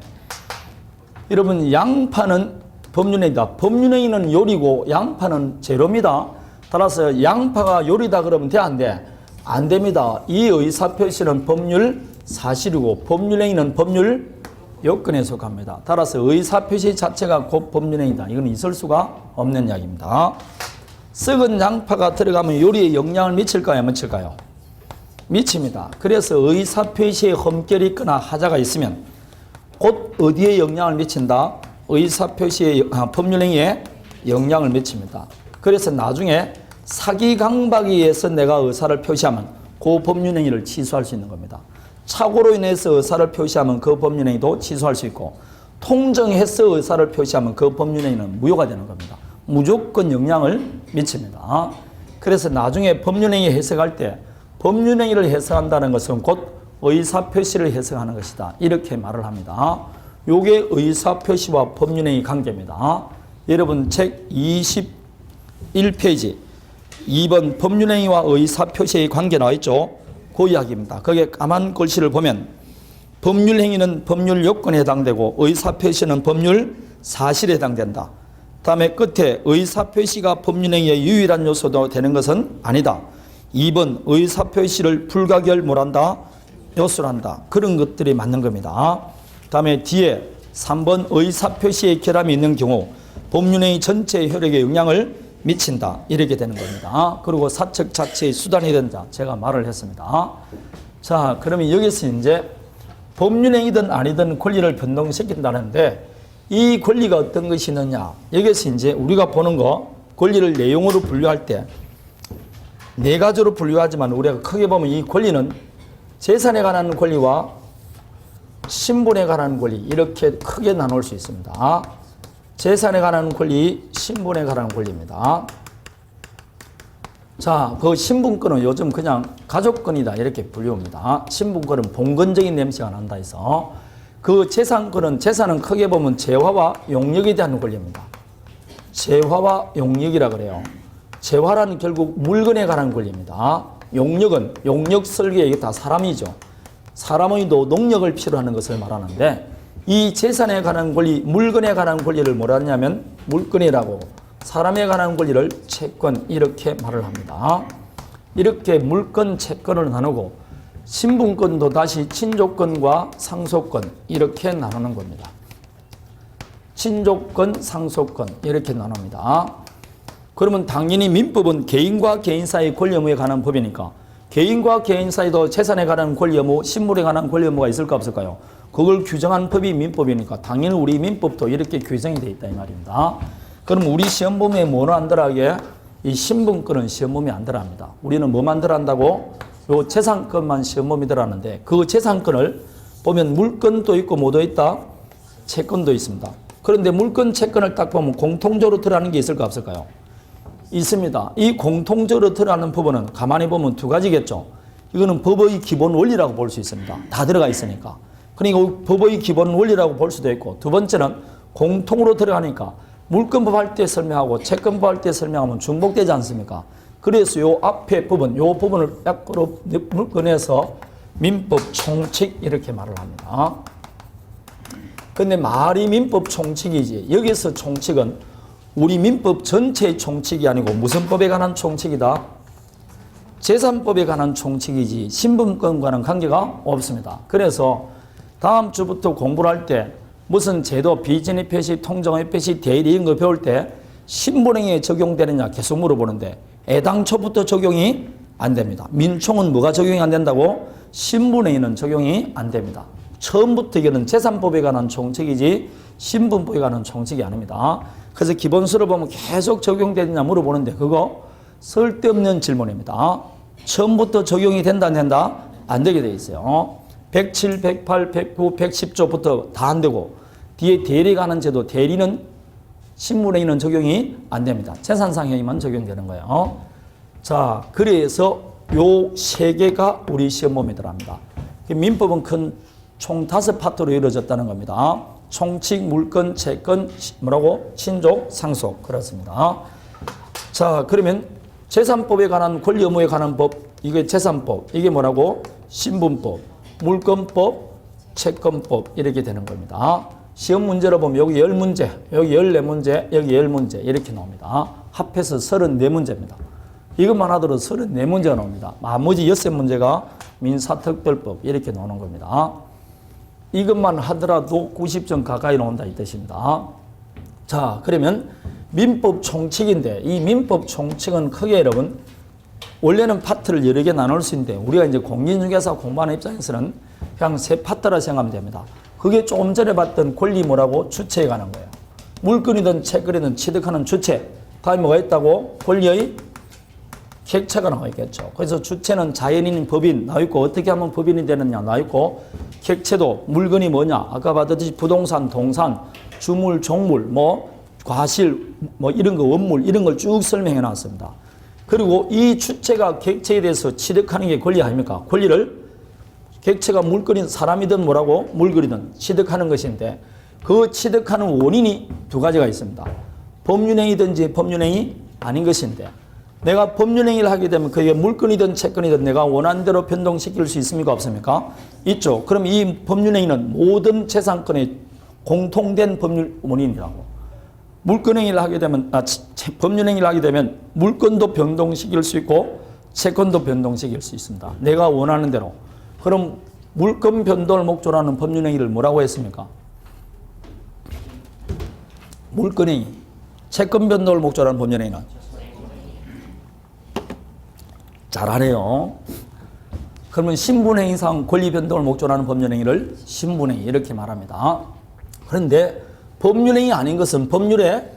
여러분 양파는 법률행위다. 법률행위는 요리고 양파는 재료입니다. 따라서 양파가 요리다 그러면 돼, 안 돼? 안 됩니다. 이 의사표시는 법률 사실이고 법률행위는 법률 요건에 속합니다. 따라서 의사표시 자체가 곧 법률행위다. 이건 있을 수가 없는 이야기입니다. 썩은 양파가 들어가면 요리에 영향을 미칠까요? 안 미칠까요? 미칩니다. 그래서 의사표시에 흠결이 있거나 하자가 있으면 곧 어디에 영향을 미친다? 의사표시의 법률행위에 영향을 미칩니다. 그래서 나중에 사기 강박에 의해서 내가 의사를 표시하면 그 법률행위를 취소할 수 있는 겁니다. 착오로 인해서 의사를 표시하면 그 법률행위도 취소할 수 있고 통정해서 의사를 표시하면 그 법률행위는 무효가 되는 겁니다. 무조건 영향을 미칩니다. 그래서 나중에 법률행위 해석할 때 법률행위를 해석한다는 것은 곧 의사표시를 해석하는 것이다. 이렇게 말을 합니다. 요게 의사표시와 법률행위 관계입니다. 여러분 책 21페이지 2번 법률행위와 의사표시의 관계 나와있죠. 그 이야기입니다. 거기에 까만 글씨를 보면 법률행위는 법률 요건에 해당되고 의사표시는 법률 사실에 해당된다. 다음에 끝에 의사표시가 법률행위의 유일한 요소도 되는 것은 아니다. 2번 의사표시를 불가결 뭐란다? 요소란다. 그런 것들이 맞는 겁니다. 다음에 뒤에 3번 의사표시의 결함이 있는 경우 법률행위 전체의 효력에 영향을 미친다. 이렇게 되는 겁니다. 그리고 사척 자체의 수단이 된다. 제가 말을 했습니다. 자, 그러면 여기서 이제 법률행위든 아니든 권리를 변동시킨다는데 이 권리가 어떤 것이 있느냐. 여기서 이제 우리가 보는 거 권리를 내용으로 분류할 때 네 가지로 분류하지만 우리가 크게 보면 이 권리는 재산에 관한 권리와 신분에 관한 권리 이렇게 크게 나눌 수 있습니다. 재산에 관한 권리, 신분에 관한 권리입니다. 자, 그 신분권은 요즘 그냥 가족권이다 이렇게 불리웁니다. 신분권은 봉건적인 냄새가 난다 해서 그 재산권은 재산은 크게 보면 재화와 용역에 대한 권리입니다. 재화와 용역이라 그래요. 재화라는 결국 물건에 관한 권리입니다. 용역은 용역 설계 이게 다 사람이죠. 사람의 노동력을 필요로 하는 것을 말하는데 이 재산에 관한 권리, 물건에 관한 권리를 뭐라 하냐면 물건이라고 사람에 관한 권리를 채권 이렇게 말을 합니다. 이렇게 물건, 채권을 나누고 신분권도 다시 친족권과 상속권 이렇게 나누는 겁니다. 친족권, 상속권 이렇게 나눕니다. 그러면 당연히 민법은 개인과 개인 사이의 권리 의무에 관한 법이니까 개인과 개인 사이도 재산에 관한 권리 의무, 신분에 관한 권리 의무가 있을까 없을까요? 그걸 규정한 법이 민법이니까 당연히 우리 민법도 이렇게 규정이 되어 있다 이 말입니다. 그럼 우리 시험 범위에 뭐는 안 들어가게? 이 신분권은 시험 범위에 안 들어갑니다. 우리는 뭐만 들어간다고? 요 재산권만 시험 범위에 들어가는데 그 재산권을 보면 물건도 있고 뭐도 있다? 채권도 있습니다. 그런데 물건, 채권을 딱 보면 공통적으로 들어가는 게 있을까 없을까요? 있습니다. 이 공통적으로 들어가는 부분은 가만히 보면 두 가지겠죠. 이거는 법의 기본 원리라고 볼 수 있습니다. 다 들어가 있으니까. 그러니까 법의 기본 원리라고 볼 수도 있고 두 번째는 공통으로 들어가니까 물권법 할 때 설명하고 채권법 할 때 설명하면 중복되지 않습니까? 그래서 요 앞에 부분, 요 부분을 약으로 묶어내서 민법 총칙 이렇게 말을 합니다. 근데 말이 민법 총칙이지 여기서 총칙은 우리 민법 전체의 총칙이 아니고 무슨 법에 관한 총칙이다? 재산법에 관한 총칙이지 신분권과는 관계가 없습니다. 그래서 다음 주부터 공부를 할 때 무슨 제도, 비진입 표시, 통정의 표시, 대리 이런 거 배울 때 신분행위에 적용되느냐 계속 물어보는데 애당초부터 적용이 안 됩니다. 민총은 뭐가 적용이 안 된다고? 신분행위는 적용이 안 됩니다. 처음부터 이거는 재산법에 관한 총칙이지 신분법에 관한 총칙이 아닙니다. 그래서 기본서를 보면 계속 적용되느냐 물어보는데 그거 쓸데없는 질문입니다. 처음부터 적용이 된다 안 된다? 안 되게 돼 있어요. 107, 108, 109, 110조부터 다 안 되고 뒤에 대리 관한 제도 대리는 신분행위는 적용이 안 됩니다. 재산상행위만 적용되는 거예요. 자, 그래서 요 세 개가 우리 시험 범위에 들어갑니다. 민법은 총 5파트로 이루어졌다는 겁니다. 총칙, 물권, 채권, 뭐라고? 신족, 상속. 그렇습니다. 자, 그러면 재산법에 관한 권리 의무에 관한 법, 이게 재산법, 이게 뭐라고? 신분법, 물권법, 채권법 이렇게 되는 겁니다. 시험 문제로 보면 여기 10문제, 여기 14문제, 여기 10문제 이렇게 나옵니다. 합해서 34문제입니다. 이것만 하더라도 34문제가 나옵니다. 나머지 6문제가 민사특별법 이렇게 나오는 겁니다. 이것만 하더라도 90점 가까이 나온다 이 뜻입니다. 자, 그러면 민법 총칙인데 이 민법 총칙은 크게 여러분 원래는 파트를 여러 개 나눌 수 있는데 우리가 이제 공인중개사 공부하는 입장에서는 그냥 세 파트라 생각하면 됩니다. 그게 조금 전에 봤던 권리 뭐라고? 주체에 관한 거예요. 물건이든 채권이든 취득하는 주체. 다음에 뭐가 있다고? 권리의 객체가 나와 있겠죠. 그래서 주체는 자연인, 법인 나와 있고 어떻게 하면 법인이 되느냐 나와 있고 객체도 물건이 뭐냐 아까 봤듯이 부동산, 동산, 주물, 종물, 뭐 과실, 뭐 이런 거 원물 이런 걸 쭉 설명해 놨습니다. 그리고 이 주체가 객체에 대해서 취득하는 게 권리 아닙니까? 권리를 객체가 물건이든 사람이든 뭐라고? 물건이든 취득하는 것인데 그 취득하는 원인이 두 가지가 있습니다. 법률행위든지 법률행위 아닌 것인데 내가 법률행위를 하게 되면 그게 물건이든 채권이든 내가 원하는 대로 변동시킬 수 있습니까? 없습니까? 있죠. 그럼 이 법률행위는 모든 재산권의 공통된 법률 원인이라고. 물건행위를 하게 되면 법률행위를 하게 되면 물건도 변동시킬 수 있고 채권도 변동시킬 수 있습니다. 내가 원하는 대로. 그럼 물건 변동을 목적으로 하는 법률행위를 뭐라고 했습니까? 물건행위. 채권 변동을 목적으로 하는 법률행위는? 잘하네요. 그러면 신분행위상 권리 변동을 목적으로 하는 법률행위를 신분행위 이렇게 말합니다. 그런데 법률행위 아닌 것은 법률의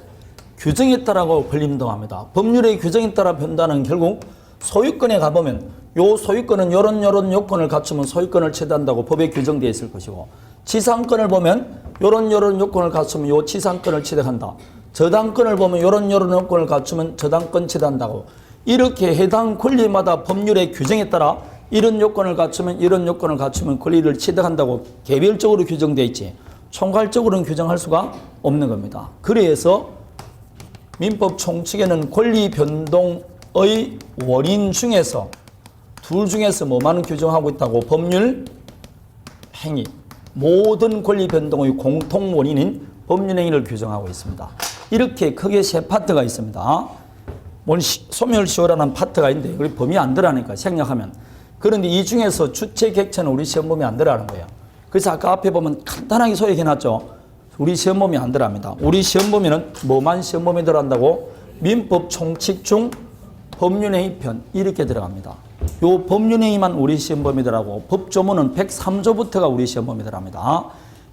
규정에 따라고 권리변동합니다. 법률의 규정에 따라 변동하는 결국 소유권에 가보면 요 소유권은 요런 요건을 갖추면 소유권을 취득한다고 법에 규정되어 있을 것이고 지상권을 보면 요런 요건을 갖추면 요 지상권을 취득한다. 저당권을 보면 요런 요건을 갖추면 저당권 취득한다고 이렇게 해당 권리마다 법률의 규정에 따라 이런 요건을 갖추면 이런 요건을 갖추면 권리를 취득한다고 개별적으로 규정되어 있지 총괄적으로는 규정할 수가 없는 겁니다. 그래서 민법 총칙에는 권리 변동의 원인 중에서 둘 중에서 뭐만 규정하고 있다고? 법률 행위. 모든 권리 변동의 공통 원인인 법률 행위를 규정하고 있습니다. 이렇게 크게 세 파트가 있습니다. 소멸시효라는 파트가 있는데 우리 범위 안 들어가니까 생략하면. 그런데 이 중에서 주체 객체는 우리 시험 범위 안 들어가는 거예요. 그래서 아까 앞에 보면 간단하게 소개해놨죠. 우리 시험 범위 안 들어갑니다. 우리 시험 범위는 뭐만 시험 범위에 들어간다고? 민법 총칙 중 법률행위 편 이렇게 들어갑니다. 요 법률행위만 우리 시험 범위에 들어가고 법조문은 103조부터가 우리 시험 범위에 들어갑니다.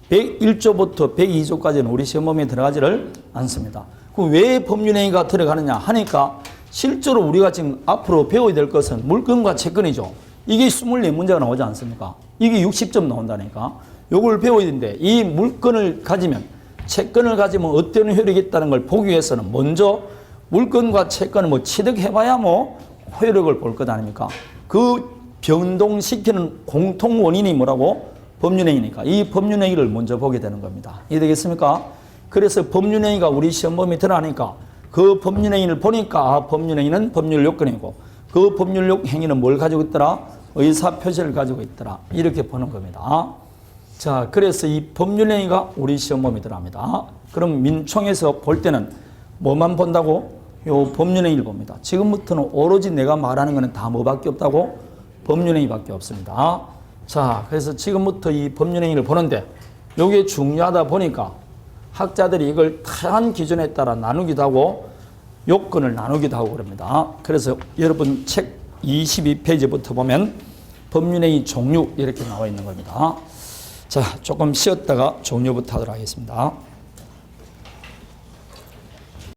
101조부터 102조까지는 우리 시험 범위에 들어가지를 않습니다. 그럼 왜 법률행위가 들어가느냐 하니까 실제로 우리가 지금 앞으로 배워야 될 것은 물건과 채권이죠. 이게 24문제가 나오지 않습니까? 이게 60점 나온다니까. 요걸 배워야 되는데 이 물건을 가지면 채권을 가지면 어떤 효력이 있다는 걸 보기 위해서는 먼저 물건과 채권을 뭐 취득해봐야 뭐 효력을 볼 것 아닙니까? 그 변동시키는 공통 원인이 뭐라고? 법률행위니까 이 법률행위를 먼저 보게 되는 겁니다. 이해되겠습니까? 그래서 법률행위가 우리 시험 범위에 들어가니까 그 법률행위를 보니까 아, 법률행위는 법률요건이고 그 법률행위는 뭘 가지고 있더라? 의사표시를 가지고 있더라. 이렇게 보는 겁니다. 자, 그래서 이 법률행위가 우리 시험 범위에 들어갑니다. 그럼 민총에서 볼 때는 뭐만 본다고? 요 법률행위를 봅니다. 지금부터는 오로지 내가 말하는 거는 다 뭐밖에 없다고? 법률행위밖에 없습니다. 자, 그래서 지금부터 이 법률행위를 보는데 요게 중요하다 보니까 학자들이 이걸 다양한 기준에 따라 나누기도 하고 요건을 나누기도 하고 그럽니다. 그래서 여러분 책 22페이지부터 보면 법률행위 종류 이렇게 나와 있는 겁니다. 자, 조금 쉬었다가 종류부터 하도록 하겠습니다.